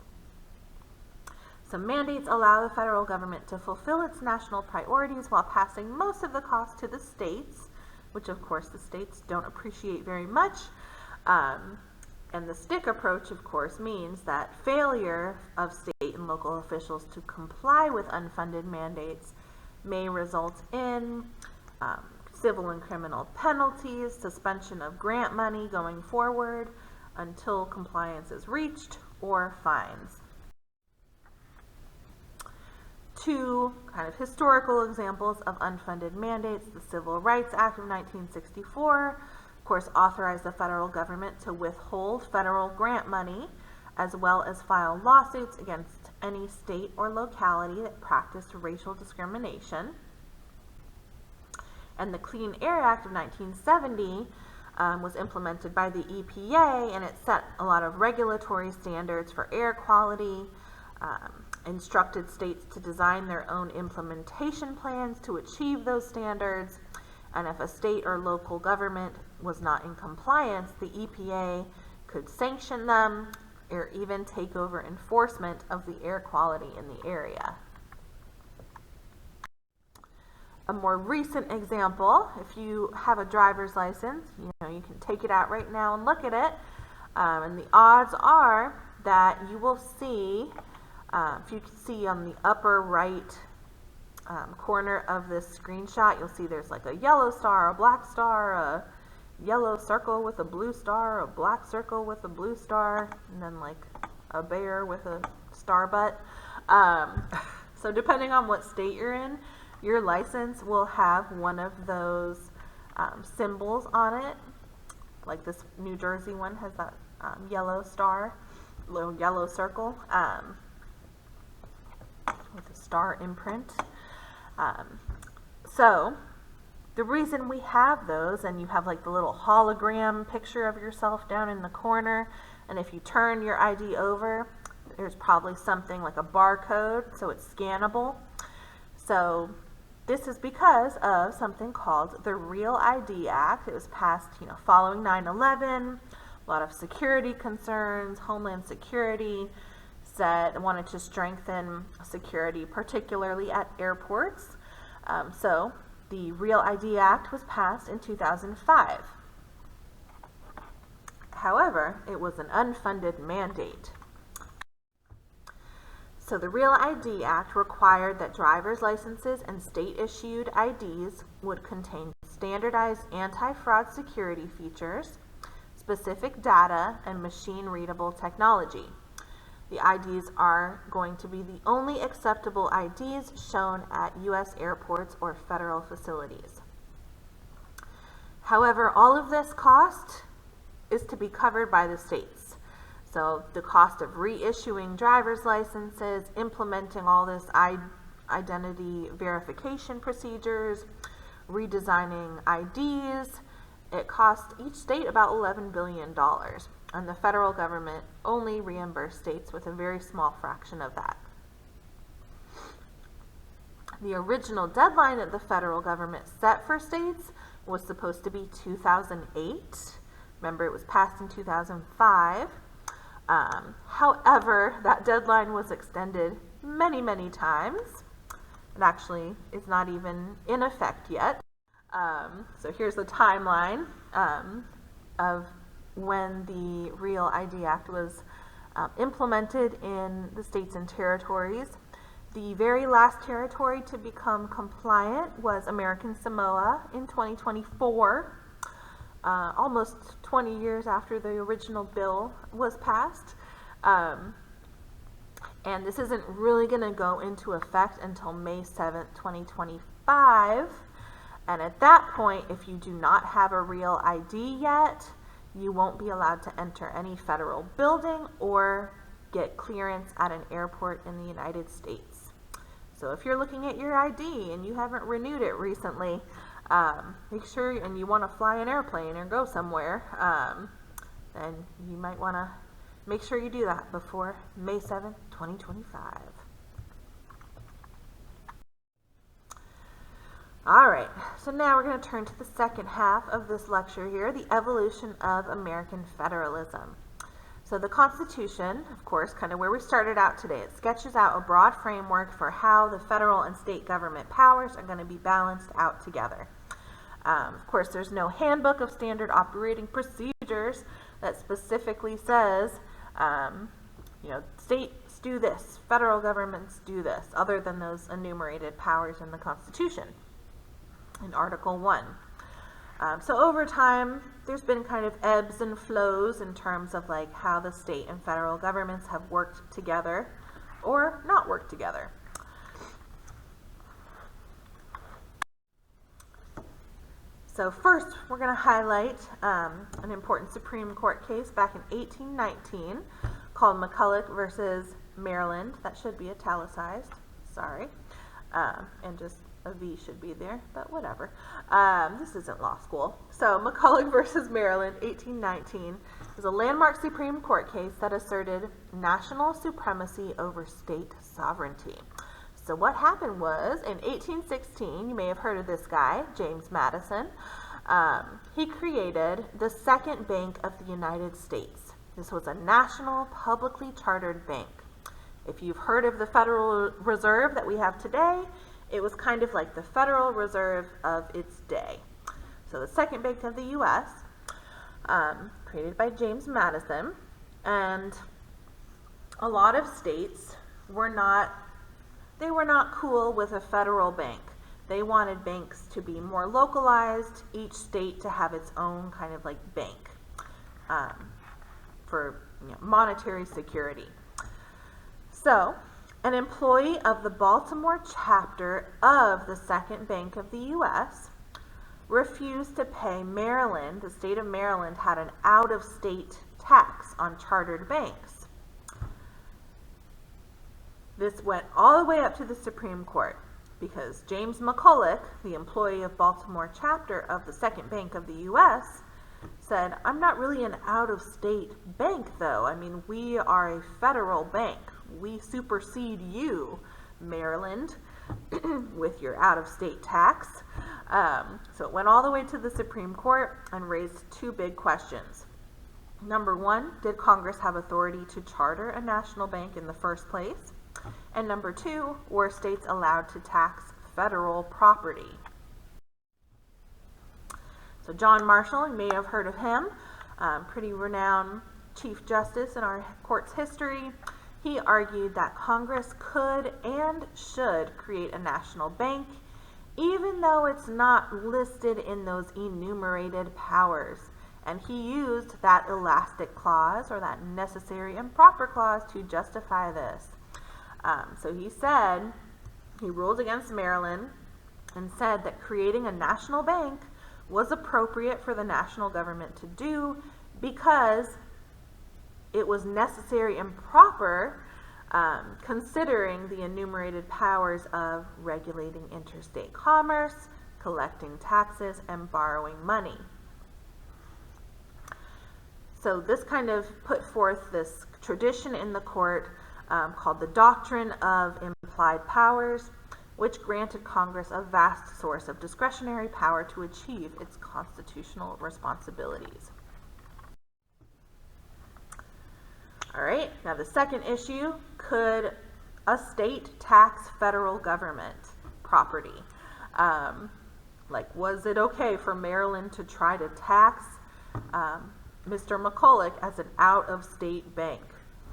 So mandates allow the federal government to fulfill its national priorities while passing most of the cost to the states, which of course the states don't appreciate very much. And the stick approach, of course, means that failure of state and local officials to comply with unfunded mandates may result in civil and criminal penalties, suspension of grant money going forward until compliance is reached, or fines. Two kind of historical examples of unfunded mandates: the Civil Rights Act of 1964, of course, authorized the federal government to withhold federal grant money, as well as file lawsuits against any state or locality that practiced racial discrimination. And the Clean Air Act of 1970 was implemented by the EPA, and it set a lot of regulatory standards for air quality, instructed states to design their own implementation plans to achieve those standards, and if a state or local government was not in compliance, the EPA could sanction them or even take over enforcement of the air quality in the area. A more recent example, if you have a driver's license, you can take it out right now and look at it, and the odds are that you will see, if you can see on the upper right corner of this screenshot, you'll see there's like a yellow star, a black star, a yellow circle with a blue star, a black circle with a blue star, and then like a bear with a star butt. So depending on what state you're in, your license will have one of those symbols on it. Like this New Jersey one has that yellow star, little yellow circle with a star imprint. So the reason we have those, and you have like the little hologram picture of yourself down in the corner, and if you turn your ID over, there's probably something like a barcode, so it's scannable. So this is because of something called the Real ID Act. It was passed, following 9/11. A lot of security concerns, Homeland Security wanted to strengthen security, particularly at airports. So the Real ID Act was passed in 2005. However, it was an unfunded mandate. So So the Real ID Act required that driver's licenses and state-issued IDs would contain standardized anti-fraud security features, specific data, and machine-readable technology. The IDs are going to be the only acceptable IDs shown at U.S. airports or federal facilities. However, all of this cost is to be covered by the states. So the cost of reissuing driver's licenses, implementing all this identity verification procedures, redesigning IDs, it cost each state about $11 billion. And the federal government only reimbursed states with a very small fraction of that. The original deadline that the federal government set for states was supposed to be 2008. Remember, it was passed in 2005. However, that deadline was extended many, many times. It actually is not even in effect yet. So here's the timeline of when the Real ID Act was implemented in the states and territories. The very last territory to become compliant was American Samoa in 2024, almost 20 years after the original bill was passed. And this isn't really going to go into effect until May 7th, 2025. And at that point, if you do not have a Real ID yet, you won't be allowed to enter any federal building or get clearance at an airport in the United States. So if you're looking at your ID and you haven't renewed it recently, make sure, and you want to fly an airplane or go somewhere, then you might want to make sure you do that before May 7th, 2025. All right, so now we're going to turn to the second half of this lecture here, the evolution of American federalism. So the Constitution, of course, kind of where we started out today, it sketches out a broad framework for how the federal and state government powers are going to be balanced out together. Of course, there's no handbook of standard operating procedures that specifically says, states do this, federal governments do this, other than those enumerated powers in the Constitution in Article 1. So over time, there's been kind of ebbs and flows in terms of like how the state and federal governments have worked together or not worked together. So first, we're going to highlight an important Supreme Court case back in 1819 called McCulloch versus Maryland. That should be italicized, sorry, and just a V should be there, but whatever. This isn't law school. So McCulloch versus Maryland, 1819, is a landmark Supreme Court case that asserted national supremacy over state sovereignty. So what happened was, in 1816, you may have heard of this guy, James Madison. He created the Second Bank of the United States. This was a national, publicly chartered bank. If you've heard of the Federal Reserve that we have today, it was kind of like the Federal Reserve of its day. So the Second Bank of the U.S., created by James Madison, and a lot of states were not cool with a federal bank. They wanted banks to be more localized, each state to have its own kind of like bank for monetary security. So, an employee of the Baltimore chapter of the Second Bank of the U.S. refused to pay Maryland. The state of Maryland had an out-of-state tax on chartered banks. This went all the way up to the Supreme Court because James McCulloch, the employee of Baltimore chapter of the Second Bank of the U.S., said, I'm not really an out-of-state bank, though. I mean, we are a federal bank. We supersede you, Maryland, with your out-of-state tax. So it went all the way to the Supreme Court and raised two big questions. Number one, did Congress have authority to charter a national bank in the first place? And number two, were states allowed to tax federal property? So John Marshall, you may have heard of him, pretty renowned Chief Justice in our court's history. he argued that Congress could and should create a national bank, even though it's not listed in those enumerated powers. And he used that elastic clause, or that necessary and proper clause, to justify this. So he said, he ruled against Maryland and said that creating a national bank was appropriate for the national government to do because it was necessary and proper, considering the enumerated powers of regulating interstate commerce, collecting taxes, and borrowing money. So this kind of put forth this tradition in the court called the doctrine of implied powers, which granted Congress a vast source of discretionary power to achieve its constitutional responsibilities. All right, now the second issue, could a state tax federal government property? Was it okay for Maryland to try to tax Mr. McCulloch as an out-of-state bank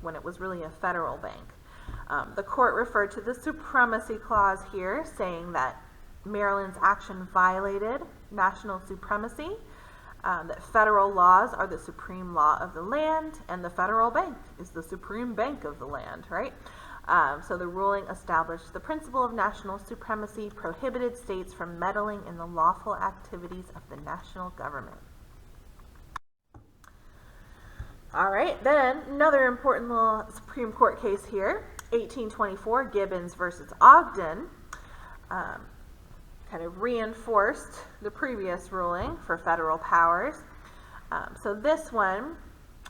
when it was really a federal bank? The court referred to the supremacy clause here, saying that Maryland's action violated national supremacy, that federal laws are the supreme law of the land, and the federal bank is the supreme bank of the land, right? So the ruling established the principle of national supremacy, prohibited states from meddling in the lawful activities of the national government. All right, then another important little Supreme Court case here, 1824 Gibbons versus Ogden, kind of reinforced the previous ruling for federal powers. So this one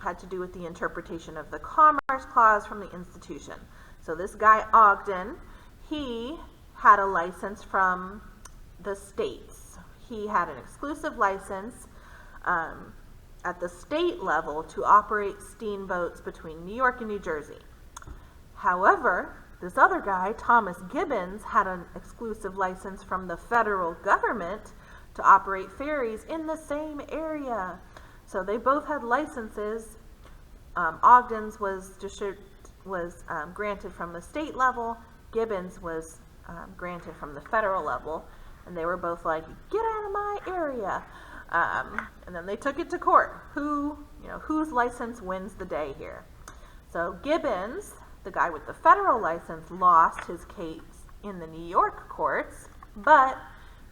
had to do with the interpretation of the Commerce Clause from the institution. So this guy Ogden, he had a license from the states. He had an exclusive license at the state level to operate steamboats between New York and New Jersey. However, this other guy, Thomas Gibbons, had an exclusive license from the federal government to operate ferries in the same area. So they both had licenses. Ogden's was granted from the state level. Gibbons was granted from the federal level. And they were both like, get out of my area. And then they took it to court. Whose license wins the day here? So Gibbons, the guy with the federal license, lost his case in the New York courts, but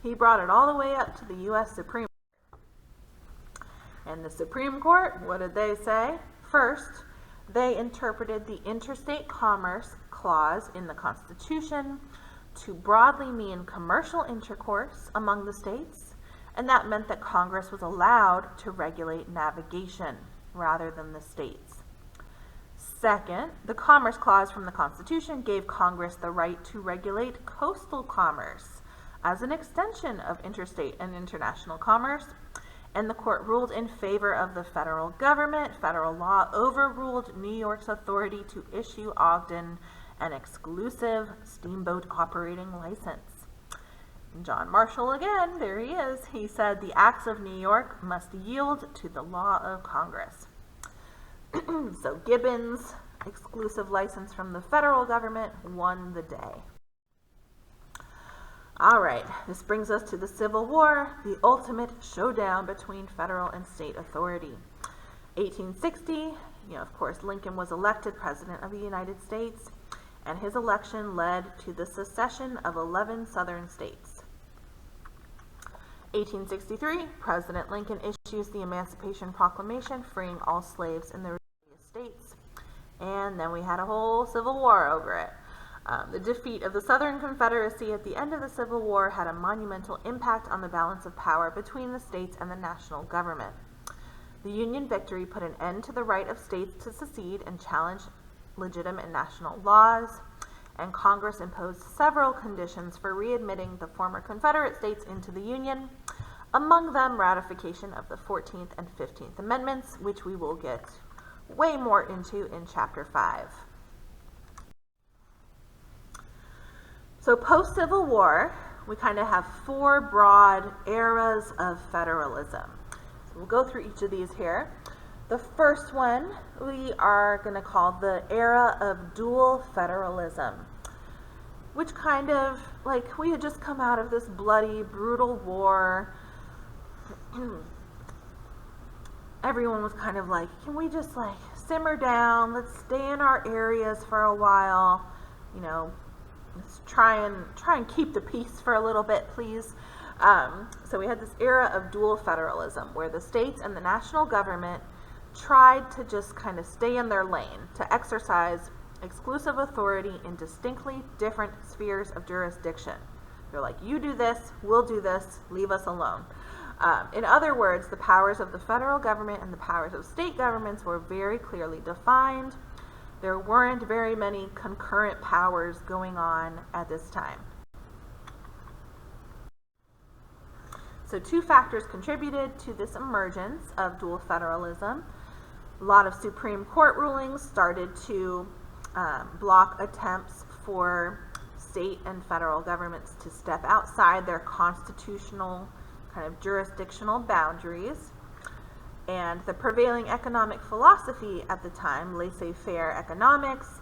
he brought it all the way up to the U.S. Supreme Court. And the Supreme Court, what did they say? First, they interpreted the Interstate Commerce Clause in the Constitution to broadly mean commercial intercourse among the states, and that meant that Congress was allowed to regulate navigation rather than the states. Second, the Commerce Clause from the Constitution gave Congress the right to regulate coastal commerce as an extension of interstate and international commerce, and the court ruled in favor of the federal government. Federal law overruled New York's authority to issue Ogden an exclusive steamboat operating license. John Marshall again, there he is. He said the acts of New York must yield to the law of Congress. So Gibbons' exclusive license from the federal government won the day. All right, this brings us to the Civil War, the ultimate showdown between federal and state authority. 1860, of course, Lincoln was elected President of the United States, and his election led to the secession of 11 southern states. 1863, President Lincoln issues the Emancipation Proclamation, freeing all slaves in the rebellious states. And then we had a whole Civil War over it. The defeat of the Southern Confederacy at the end of the Civil War had a monumental impact on the balance of power between the states and the national government. The Union victory put an end to the right of states to secede and challenge legitimate national laws, and Congress imposed several conditions for readmitting the former Confederate states into the Union, among them ratification of the 14th and 15th Amendments, which we will get way more into in Chapter 5. So post-Civil War, we kind of have four broad eras of federalism. So we'll go through each of these here. The first one we are going to call the era of dual federalism, which kind of, like, we had just come out of this bloody, brutal war. Everyone was kind of like, can we just, like, simmer down, let's stay in our areas for a while, you know, let's try and keep the peace for a little bit, please. So we had this era of dual federalism where the states and the national government tried to just kind of stay in their lane, to exercise exclusive authority in distinctly different spheres of jurisdiction. They're like, you do this, we'll do this, leave us alone. In other words, the powers of the federal government and the powers of state governments were very clearly defined. There weren't very many concurrent powers going on at this time. So two factors contributed to this emergence of dual federalism. A lot of Supreme Court rulings started to block attempts for state and federal governments to step outside their constitutional kind of jurisdictional boundaries. And the prevailing economic philosophy at the time, laissez-faire economics,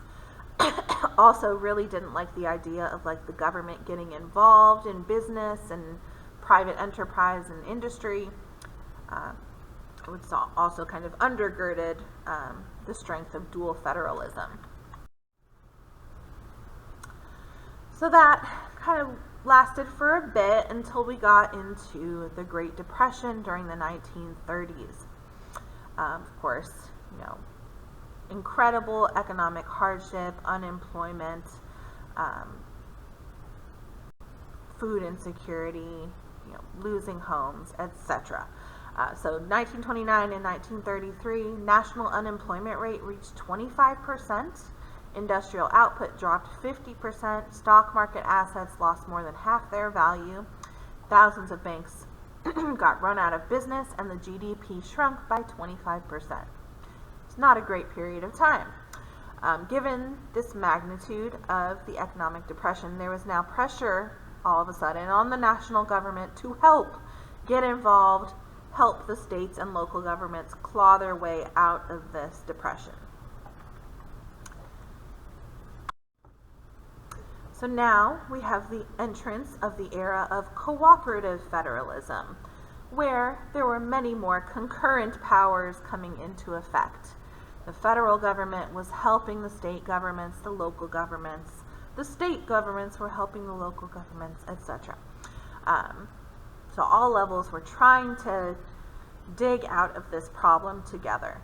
also really didn't like the idea of, like, the government getting involved in business and private enterprise and industry. Which also kind of undergirded the strength of dual federalism. So that kind of lasted for a bit until we got into the Great Depression during the 1930s. Of course, you know, incredible economic hardship, unemployment, food insecurity, you know, losing homes, etc. So 1929 and 1933, national unemployment rate reached 25%. Industrial output dropped 50%, stock market assets lost more than half their value, thousands of banks got run out of business, and the GDP shrunk by 25%. It's not a great period of time. Given this magnitude of the economic depression, there was now pressure all of a sudden on the national government to help get involved, help the states and local governments claw their way out of this depression. So now we have the entrance of the era of cooperative federalism, where there were many more concurrent powers coming into effect. The federal government was helping the state governments, the local governments, the state governments were helping the local governments, etc. So all levels were trying to dig out of this problem together.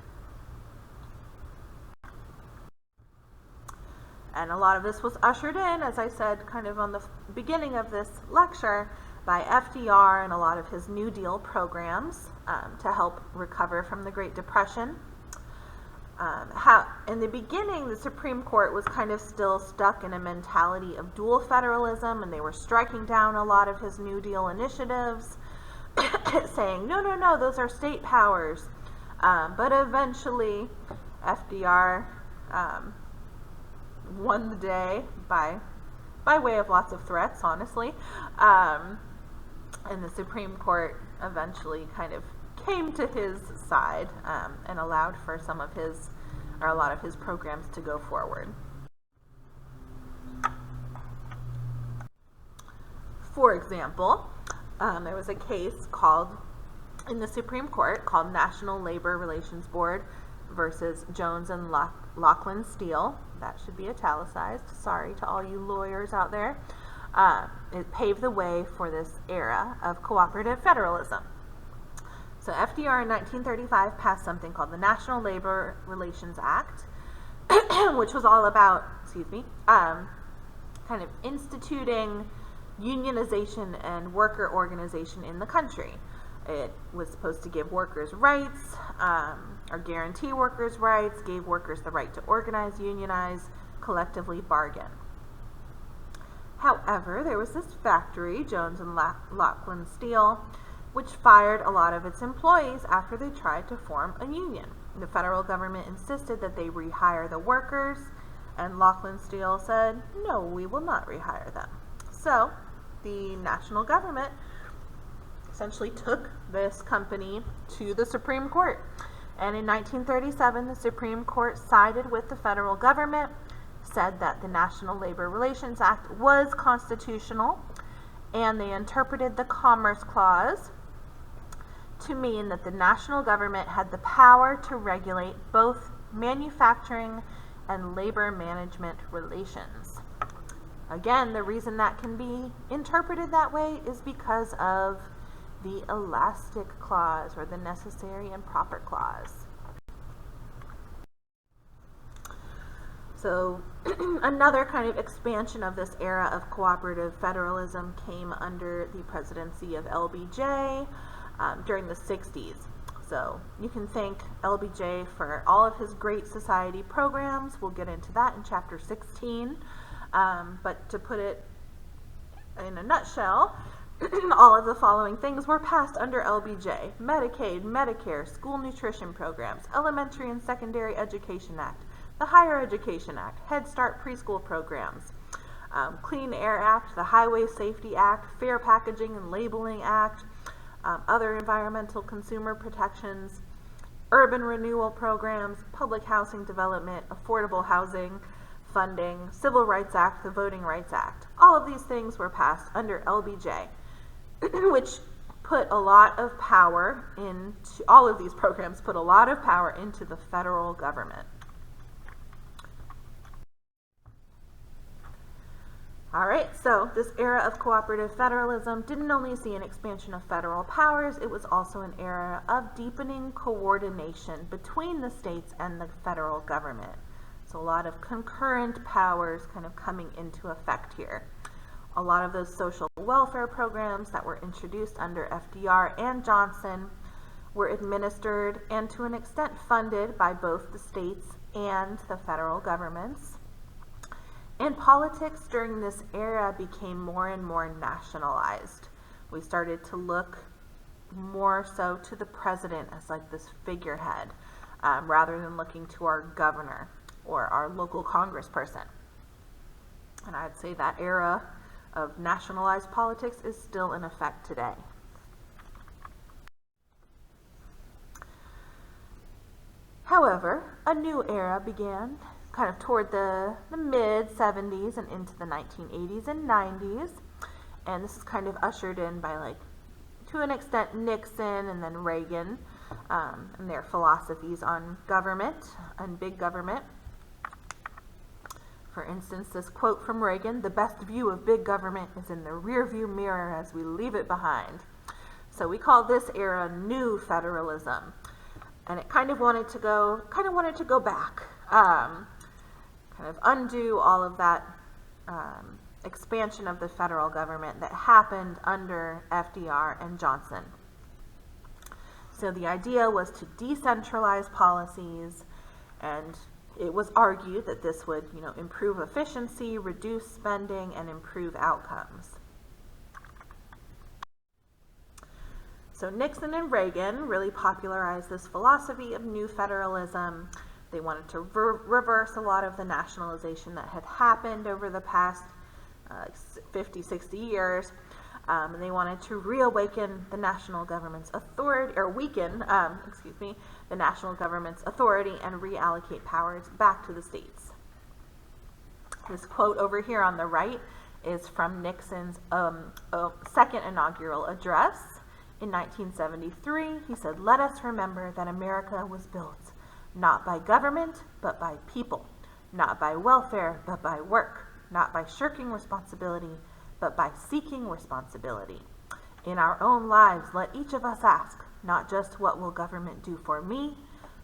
And a lot of this was ushered in, as I said, kind of on the beginning of this lecture, by FDR and a lot of his New Deal programs to help recover from the Great Depression. In the beginning, the Supreme Court was kind of still stuck in a mentality of dual federalism, and they were striking down a lot of his New Deal initiatives, saying, no, those are state powers. But eventually, FDR won the day by way of lots of threats, honestly. And the Supreme Court eventually kind of came to his side and allowed for a lot of his programs to go forward. For example, there was a case in the Supreme Court called National Labor Relations Board versus Jones and Laughlin Steel. That should be italicized. Sorry to all you lawyers out there. It paved the way for this era of cooperative federalism. So FDR in 1935 passed something called the National Labor Relations Act, which was all about, kind of instituting unionization and worker organization in the country. It was supposed to give workers rights, or guarantee workers rights, gave workers the right to organize, unionize, collectively bargain. However, there was this factory, Jones and Laughlin Steel, which fired a lot of its employees after they tried to form a union. The federal government insisted that they rehire the workers, and Laughlin Steel said, no, we will not rehire them. So the national government essentially took this company to the Supreme Court And in 1937, the Supreme Court sided with the federal government, said that the National Labor Relations Act was constitutional, and they interpreted the Commerce Clause to mean that the national government had the power to regulate both manufacturing and labor management relations. Again, the reason that can be interpreted that way is because of the elastic clause, or the necessary and proper clause. So another kind of expansion of this era of cooperative federalism came under the presidency of LBJ during the 60s. So you can thank LBJ for all of his great society programs. We'll get into that in chapter 16. But to put it in a nutshell, all of the following things were passed under LBJ: Medicaid, Medicare, school nutrition programs, Elementary and Secondary Education Act, the Higher Education Act, Head Start preschool programs, Clean Air Act, the Highway Safety Act, Fair Packaging and Labeling Act, other environmental consumer protections, urban renewal programs, public housing development, affordable housing funding, Civil Rights Act, the Voting Rights Act. All of these things were passed under LBJ, which put a lot of power into, all of these programs put a lot of power into the federal government. All right, so this era of cooperative federalism didn't only see an expansion of federal powers, it was also an era of deepening coordination between the states and the federal government. So a lot of concurrent powers kind of coming into effect here. A lot of those social welfare programs that were introduced under FDR and Johnson were administered and to an extent funded by both the states and the federal governments. And politics during this era became more and more nationalized. We started to look more so to the president as like this figurehead, rather than looking to our governor or our local congressperson. And I'd say that era of nationalized politics is still in effect today. However, a new era began kind of toward the mid-70s and into the 1980s and 90s. And this is kind of ushered in by, like, to an extent, Nixon and then Reagan and their philosophies on government and big government. For instance, this quote from Reagan: "The best view of big government is in the rearview mirror as we leave it behind." So we call this era New Federalism, and it kind of wanted to go back, kind of undo all of that expansion of the federal government that happened under FDR and Johnson. So the idea was to decentralize policies, and it was argued that this would, improve efficiency, reduce spending, and improve outcomes. So Nixon and Reagan really popularized this philosophy of new federalism. They wanted to reverse a lot of the nationalization that had happened over the past 50, 60 years. And they wanted to reawaken the national government's authority, or weaken, the national government's authority and reallocate powers back to the states. This quote over here on the right is from Nixon's second inaugural address in 1973. He said, "Let us remember that America was built not by government, but by people, not by welfare, but by work, not by shirking responsibility, but by seeking responsibility. In our own lives, let each of us ask, not just what will government do for me,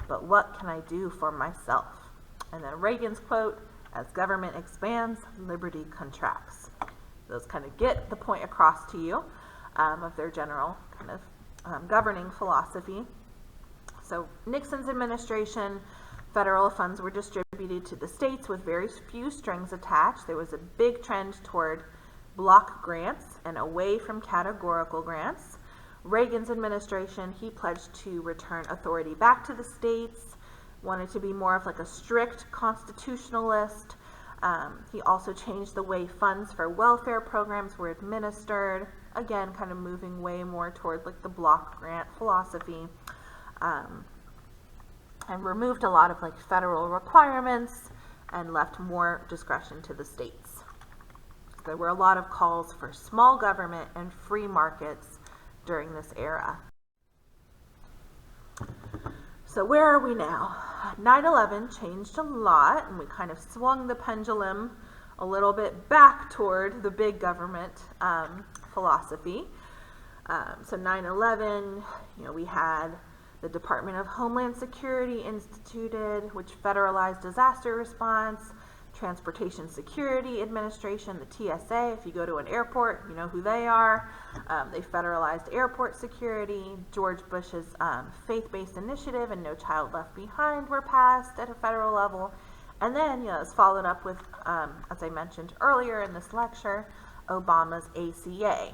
but what can I do for myself?" And then Reagan's quote: "As government expands, liberty contracts." Those kind of get the point across to you of their general kind of governing philosophy. So Nixon's administration, federal funds were distributed to the states with very few strings attached. There was a big trend toward block grants and away from categorical grants. Reagan's administration, he pledged to return authority back to the states, wanted to be more of like a strict constitutionalist. He also changed the way funds for welfare programs were administered, again kind of moving way more toward like the block grant philosophy. and removed a lot of like federal requirements and left more discretion to the states. There were a lot of calls for small government and free markets during this era. So where are we now? 9/11 changed a lot, and we kind of swung the pendulum a little bit back toward the big government philosophy. So 9/11, we had the Department of Homeland Security instituted, which federalized disaster response, Transportation Security Administration, the TSA. If you go to an airport, you know who they are. They federalized airport security. George Bush's faith-based initiative and No Child Left Behind were passed at a federal level. And then, it's followed up with, as I mentioned earlier in this lecture, Obama's ACA,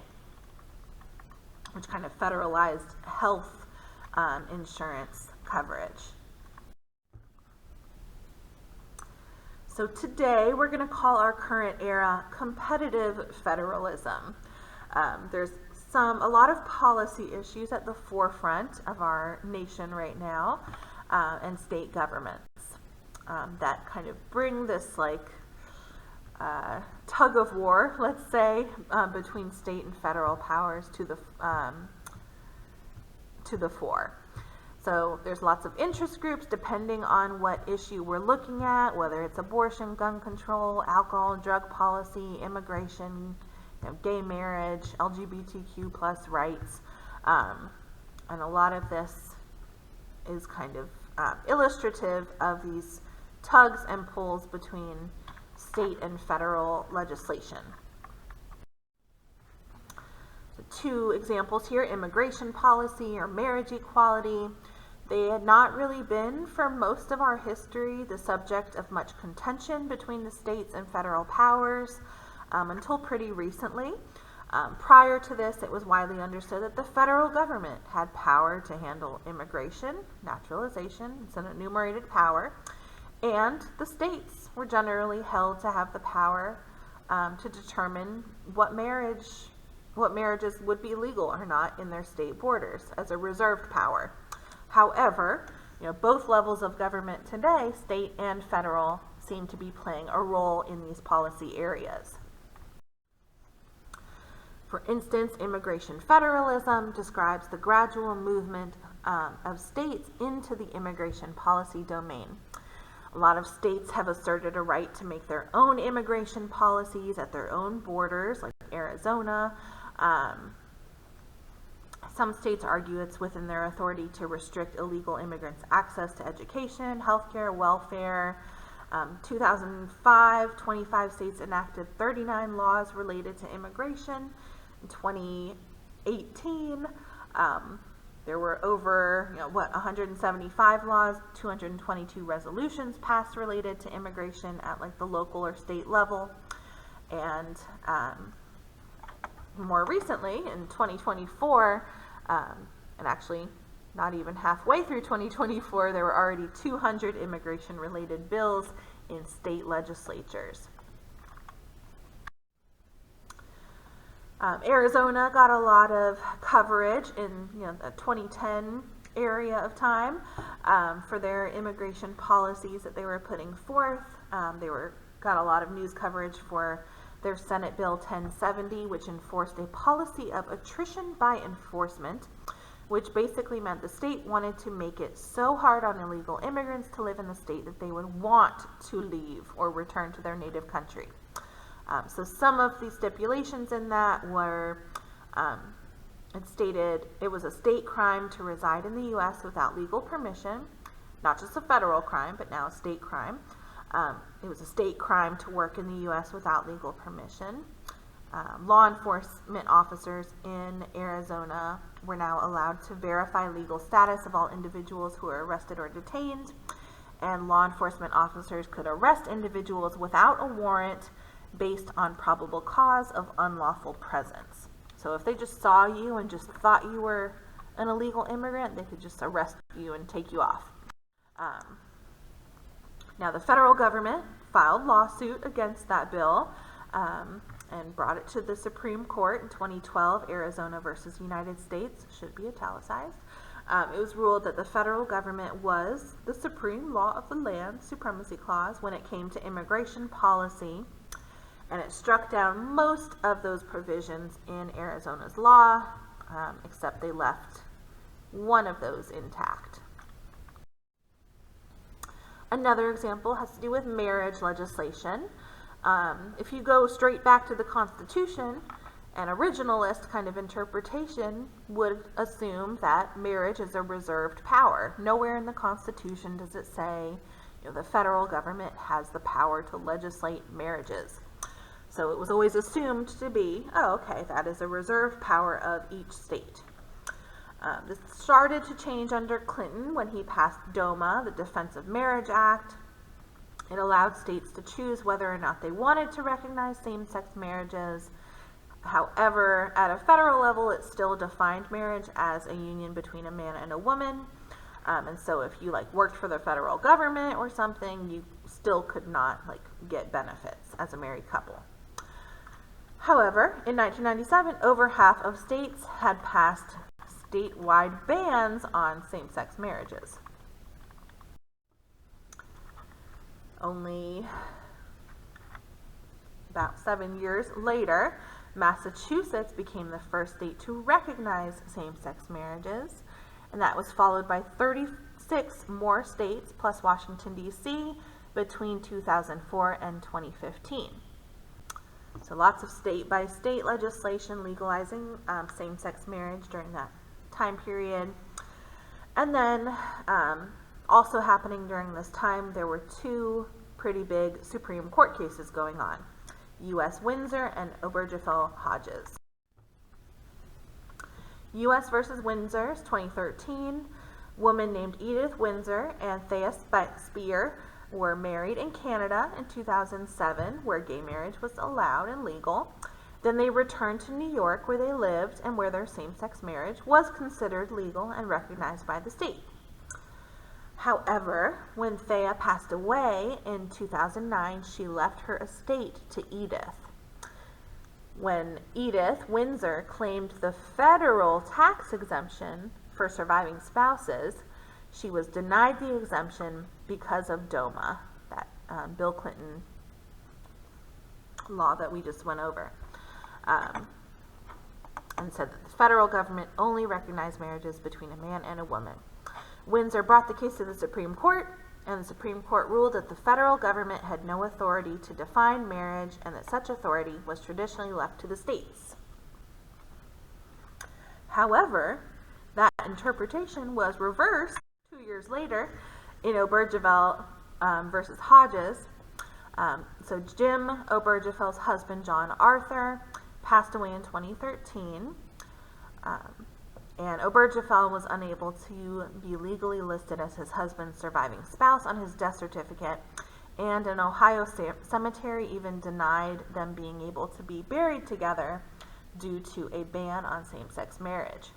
which kind of federalized health insurance coverage. So today we're going to call our current era competitive federalism. There's a lot of policy issues at the forefront of our nation right now, and state governments that kind of bring this tug of war, let's say, between state and federal powers to the fore. So there's lots of interest groups depending on what issue we're looking at, whether it's abortion, gun control, alcohol, drug policy, immigration, gay marriage, LGBTQ plus rights. And a lot of this is kind of illustrative of these tugs and pulls between state and federal legislation. So 2 examples here: immigration policy or marriage equality. They had not really been, for most of our history, the subject of much contention between the states and federal powers until pretty recently. Prior to this, it was widely understood that the federal government had power to handle immigration, naturalization, it's an enumerated power, and the states were generally held to have the power to determine what marriages would be legal or not in their state borders as a reserved power. However, both levels of government today, state and federal, seem to be playing a role in these policy areas. For instance, immigration federalism describes the gradual movement of states into the immigration policy domain. A lot of states have asserted a right to make their own immigration policies at their own borders, like Arizona. Some states argue it's within their authority to restrict illegal immigrants' access to education, healthcare, welfare. 2005, 25 states enacted 39 laws related to immigration. In 2018, there were over 175 laws, 222 resolutions passed related to immigration at the local or state level. And more recently, in 2024, and actually not even halfway through 2024, there were already 200 immigration-related bills in state legislatures. Arizona got a lot of coverage in the 2010 area of time for their immigration policies that they were putting forth. They got a lot of news coverage for their Senate Bill 1070, which enforced a policy of attrition by enforcement, which basically meant the state wanted to make it so hard on illegal immigrants to live in the state that they would want to leave or return to their native country. So some of the stipulations in that were, it stated it was a state crime to reside in the U.S. without legal permission, not just a federal crime, but now a state crime. It was a state crime to work in the U.S. without legal permission. Law enforcement officers in Arizona were now allowed to verify legal status of all individuals who were arrested or detained, and law enforcement officers could arrest individuals without a warrant based on probable cause of unlawful presence. So if they just saw you and just thought you were an illegal immigrant, they could just arrest you and take you off. Now the federal government filed lawsuit against that bill and brought it to the Supreme Court in 2012, Arizona versus United States, should be italicized. It was ruled that the federal government was the supreme law of the land, supremacy clause, when it came to immigration policy, and it struck down most of those provisions in Arizona's law, except they left one of those intact. Another example has to do with marriage legislation. If you go straight back to the Constitution, an originalist kind of interpretation would assume that marriage is a reserved power. Nowhere in the Constitution does it say, the federal government has the power to legislate marriages. So it was always assumed to be, that is a reserved power of each state. This started to change under Clinton when he passed DOMA, the Defense of Marriage Act. It allowed states to choose whether or not they wanted to recognize same-sex marriages. However, at a federal level, it still defined marriage as a union between a man and a woman. And so if you worked for the federal government or something, you still could not get benefits as a married couple. However, in 1997, over half of states had passed statewide bans on same-sex marriages. Only about 7 years later, Massachusetts became the first state to recognize same-sex marriages, and that was followed by 36 more states plus Washington, D.C. between 2004 and 2015. So lots of state-by-state legislation legalizing same-sex marriage during that time period. And then also happening during this time, there were two pretty big Supreme Court cases going on, U.S. Windsor and Obergefell-Hodges. U.S. versus Windsor, 2013. Woman named Edith Windsor and Thea Spear were married in Canada in 2007, where gay marriage was allowed and legal. Then they returned to New York, where they lived and where their same-sex marriage was considered legal and recognized by the state. However, when Thea passed away in 2009, she left her estate to Edith. When Edith Windsor claimed the federal tax exemption for surviving spouses, she was denied the exemption because of DOMA, that Bill Clinton law that we just went over, and said that the federal government only recognized marriages between a man and a woman. Windsor brought the case to the Supreme Court, and the Supreme Court ruled that the federal government had no authority to define marriage and that such authority was traditionally left to the states. However, that interpretation was reversed 2 years later in Obergefell versus Hodges. So Jim Obergefell's husband, John Arthur, passed away in 2013. And Obergefell was unable to be legally listed as his husband's surviving spouse on his death certificate, and an Ohio cemetery even denied them being able to be buried together due to a ban on same-sex marriage.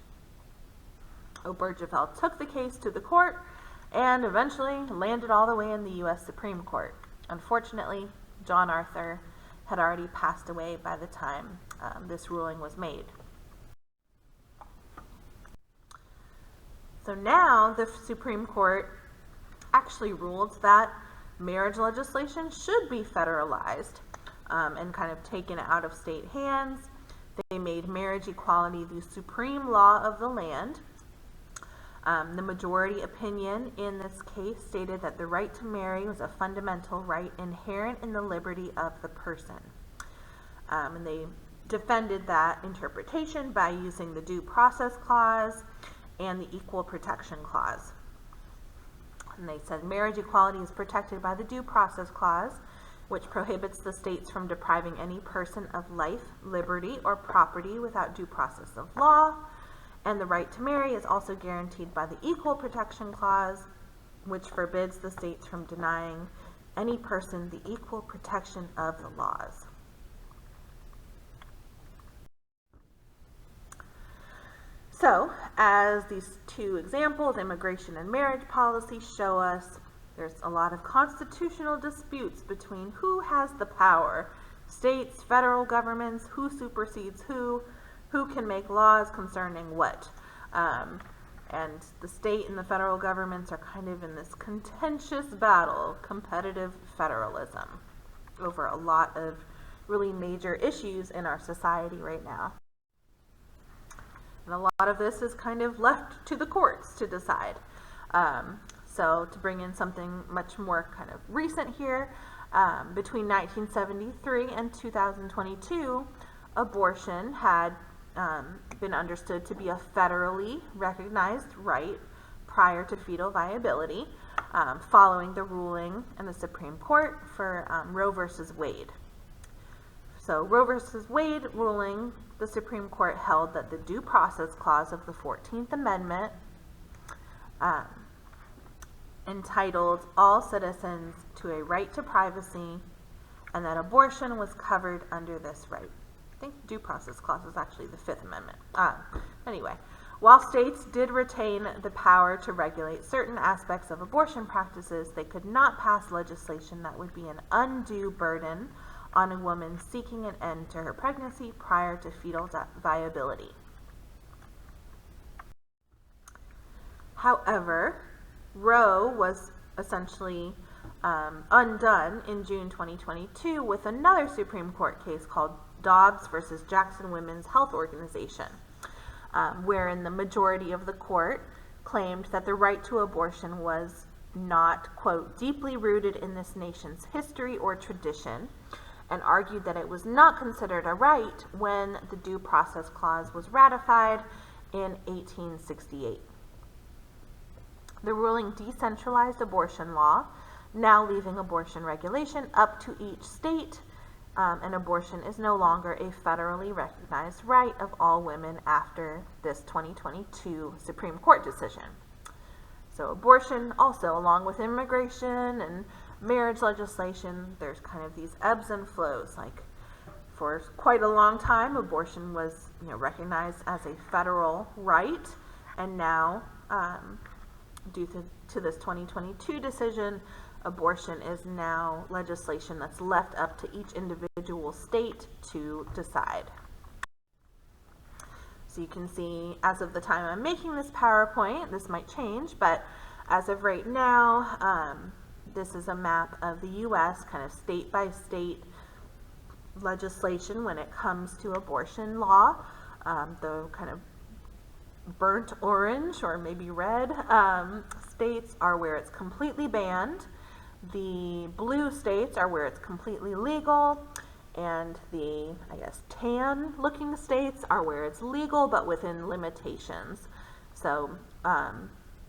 Obergefell took the case to the court and eventually landed all the way in the U.S. Supreme Court. Unfortunately, John Arthur had already passed away by the time this ruling was made. So now the Supreme Court actually ruled that marriage legislation should be federalized and kind of taken out of state hands. They made marriage equality the supreme law of the land. The majority opinion in this case stated that the right to marry was a fundamental right inherent in the liberty of the person. And they defended that interpretation by using the Due Process Clause and the Equal Protection Clause. And they said marriage equality is protected by the Due Process Clause, which prohibits the states from depriving any person of life, liberty, or property without due process of law. And the right to marry is also guaranteed by the Equal Protection Clause, which forbids the states from denying any person the equal protection of the laws. So, as these two examples, immigration and marriage policy, show us, there's a lot of constitutional disputes between who has the power, states, federal governments, who supersedes who can make laws concerning what. And the state and the federal governments are kind of in this contentious battle, competitive federalism, over a lot of really major issues in our society right now. And a lot of this is kind of left to the courts to decide. So to bring in something much more kind of recent here, between 1973 and 2022, abortion had been understood to be a federally recognized right prior to fetal viability, following the ruling in the Supreme Court for Roe versus Wade. So Roe versus Wade ruling, the Supreme Court held that the Due Process Clause of the 14th Amendment entitled all citizens to a right to privacy, and that abortion was covered under this right. I think Due Process Clause is actually the Fifth Amendment. Anyway, while states did retain the power to regulate certain aspects of abortion practices, they could not pass legislation that would be an undue burden on a woman seeking an end to her pregnancy prior to fetal viability. However, Roe was essentially undone in June 2022 with another Supreme Court case called Dobbs versus Jackson Women's Health Organization, wherein the majority of the court claimed that the right to abortion was not, quote, deeply rooted in this nation's history or tradition, and argued that it was not considered a right when the Due Process Clause was ratified in 1868. The ruling decentralized abortion law, now leaving abortion regulation up to each state, and abortion is no longer a federally recognized right of all women after this 2022 Supreme Court decision. So abortion also, along with immigration and marriage legislation, there's kind of these ebbs and flows. Like for quite a long time, abortion was recognized as a federal right, and now due to this 2022 decision, abortion is now legislation that's left up to each individual state to decide. So you can see, as of the time I'm making this PowerPoint, this might change, but as of right now, this is a map of the U.S., kind of state by state legislation when it comes to abortion law. The kind of burnt orange or maybe red states are where it's completely banned. The blue states are where it's completely legal, and the, tan looking states are where it's legal but within limitations. So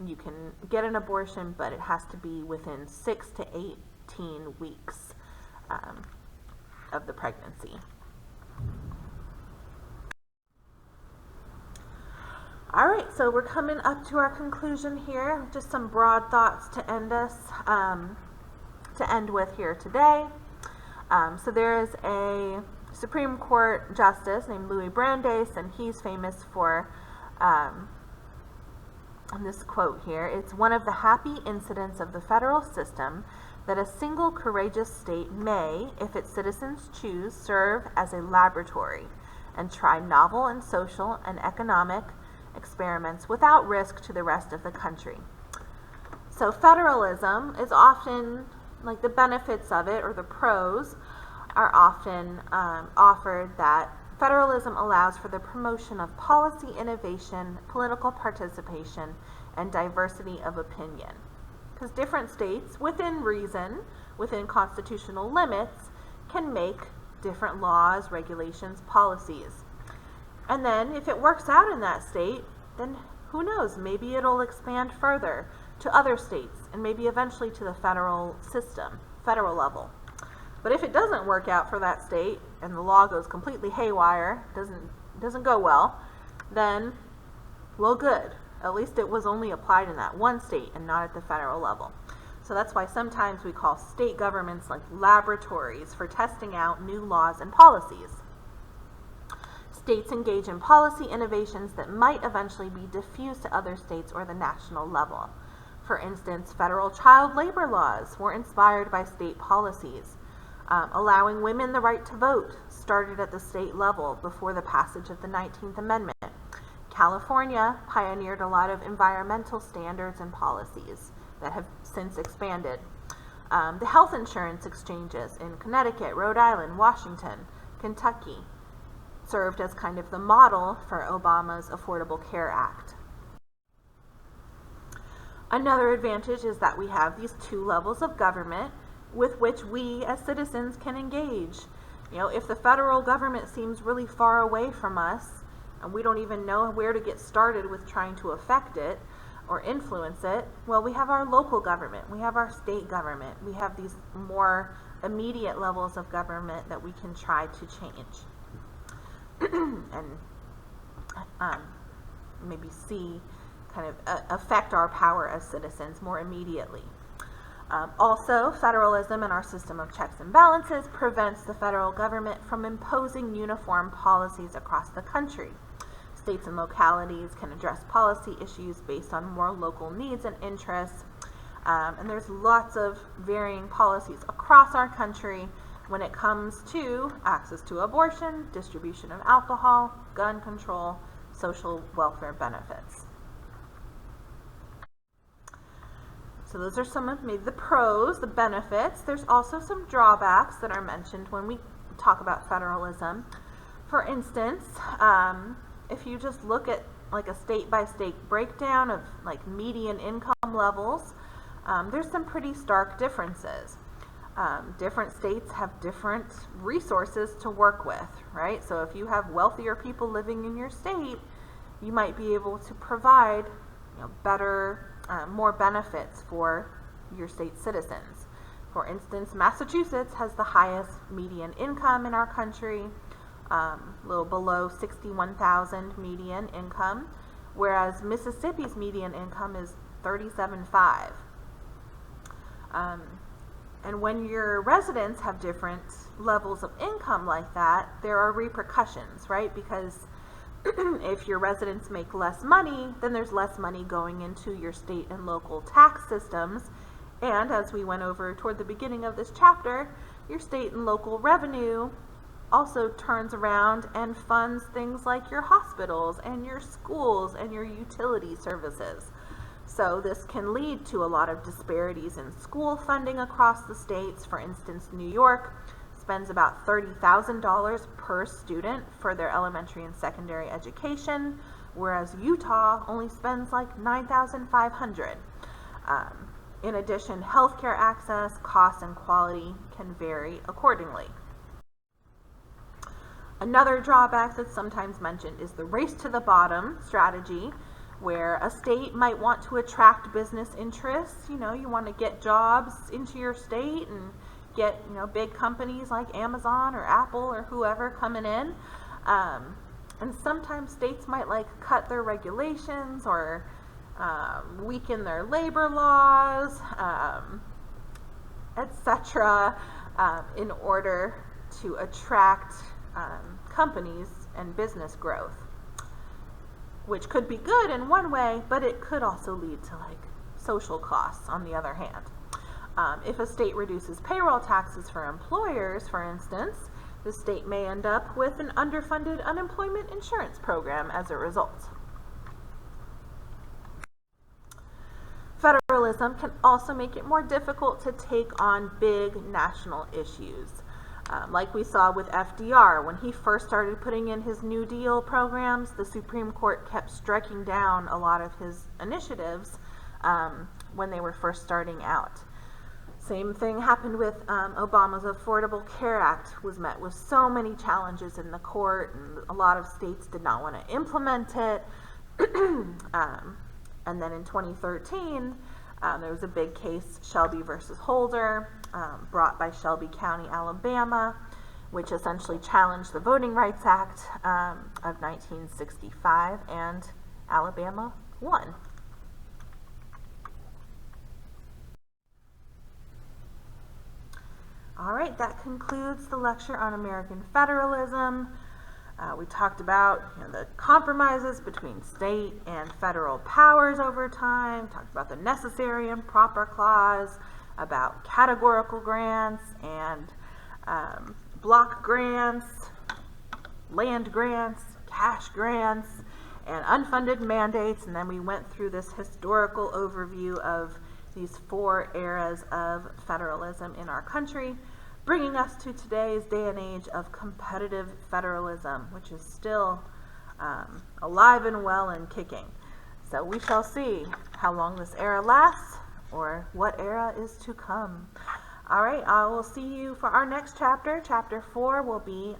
you can get an abortion, but it has to be within 6 to 18 weeks of the pregnancy. All right, so we're coming up to our conclusion here. Just some broad thoughts to end with here today. So there is a Supreme Court justice named Louis Brandeis, and he's famous for this quote here: "It's one of the happy incidents of the federal system that a single courageous state may, if its citizens choose, serve as a laboratory and try novel and social and economic experiments without risk to the rest of the country." So federalism is often, like, the benefits of it, or the pros, are often offered that federalism allows for the promotion of policy innovation, political participation, and diversity of opinion. Because different states, within reason, within constitutional limits, can make different laws, regulations, policies. And then if it works out in that state, then who knows, maybe it'll expand further to other states and maybe eventually to the federal system, federal level. But if it doesn't work out for that state and the law goes completely haywire, doesn't go well, then, well, good. At least it was only applied in that one state and not at the federal level. So that's why sometimes we call state governments like laboratories for testing out new laws and policies. States engage in policy innovations that might eventually be diffused to other states or the national level. For instance, federal child labor laws were inspired by state policies. Allowing women the right to vote started at the state level before the passage of the 19th Amendment. California pioneered a lot of environmental standards and policies that have since expanded. The health insurance exchanges in Connecticut, Rhode Island, Washington, Kentucky served as kind of the model for Obama's Affordable Care Act. Another advantage is that we have these two levels of government with which we as citizens can engage. You know, if the federal government seems really far away from us and we don't even know where to get started with trying to affect it or influence it, well, we have our local government, we have our state government, we have these more immediate levels of government that we can try to change and maybe see kind of affect our power as citizens more immediately. Also, federalism and our system of checks and balances prevents the federal government from imposing uniform policies across the country. States and localities can address policy issues based on more local needs and interests, and there's lots of varying policies across our country when it comes to access to abortion, distribution of alcohol, gun control, social welfare benefits. So those are some of maybe the pros, the benefits. There's also some drawbacks that are mentioned when we talk about federalism. For instance, if you just look at like a state-by-state breakdown of like median income levels, there's some pretty stark differences. Different states have different resources to work with, right? So if you have wealthier people living in your state, you might be able to provide, you know, better more benefits for your state citizens. For instance, Massachusetts has the highest median income in our country, a little below 61,000 median income, whereas Mississippi's median income is 37.5. And when your residents have different levels of income like that, there are repercussions, right? Because if your residents make less money, then there's less money going into your state and local tax systems. And as we went over toward the beginning of this chapter, your state and local revenue also turns around and funds things like your hospitals and your schools and your utility services. So this can lead to a lot of disparities in school funding across the states. For instance, New York spends about $30,000 per student for their elementary and secondary education, whereas Utah only spends like $9,500. In addition, healthcare access, cost, and quality can vary accordingly. Another drawback that's sometimes mentioned is the race to the bottom strategy, where a state might want to attract business interests. You know, you want to get jobs into your state and get, you know, big companies like Amazon or Apple or whoever coming in. And sometimes states might like cut their regulations or weaken their labor laws, etc., in order to attract companies and business growth, which could be good in one way, but it could also lead to like social costs on the other hand. If a state reduces payroll taxes for employers, for instance, the state may end up with an underfunded unemployment insurance program as a result. Federalism can also make it more difficult to take on big national issues. Like we saw with FDR, when he first started putting in his New Deal programs, the Supreme Court kept striking down a lot of his initiatives when they were first starting out. Same thing happened with Obama's Affordable Care Act, was met with so many challenges in the court, and a lot of states did not want to implement it. And then in 2013, there was a big case, Shelby versus Holder, brought by Shelby County, Alabama, which essentially challenged the Voting Rights Act of 1965, and Alabama won. All right, that concludes the lecture on American federalism. We talked about, you know, the compromises between state and federal powers over time, talked about the necessary and proper clause, about categorical grants and block grants, land grants, cash grants, and unfunded mandates, and then we went through this historical overview of these 4 eras of federalism in our country, bringing us to today's day and age of competitive federalism, which is still alive and well and kicking. So we shall see how long this era lasts or what era is to come. All right, I will see you for our next chapter. Chapter 4 will be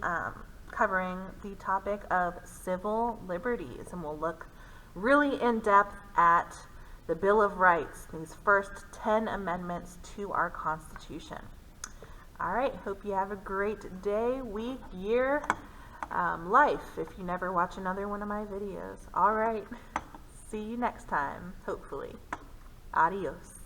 covering the topic of civil liberties, and we'll look really in depth at the Bill of Rights, these first 10 amendments to our Constitution. All right, hope you have a great day, week, year, life, if you never watch another one of my videos. All right, see you next time, hopefully. Adios.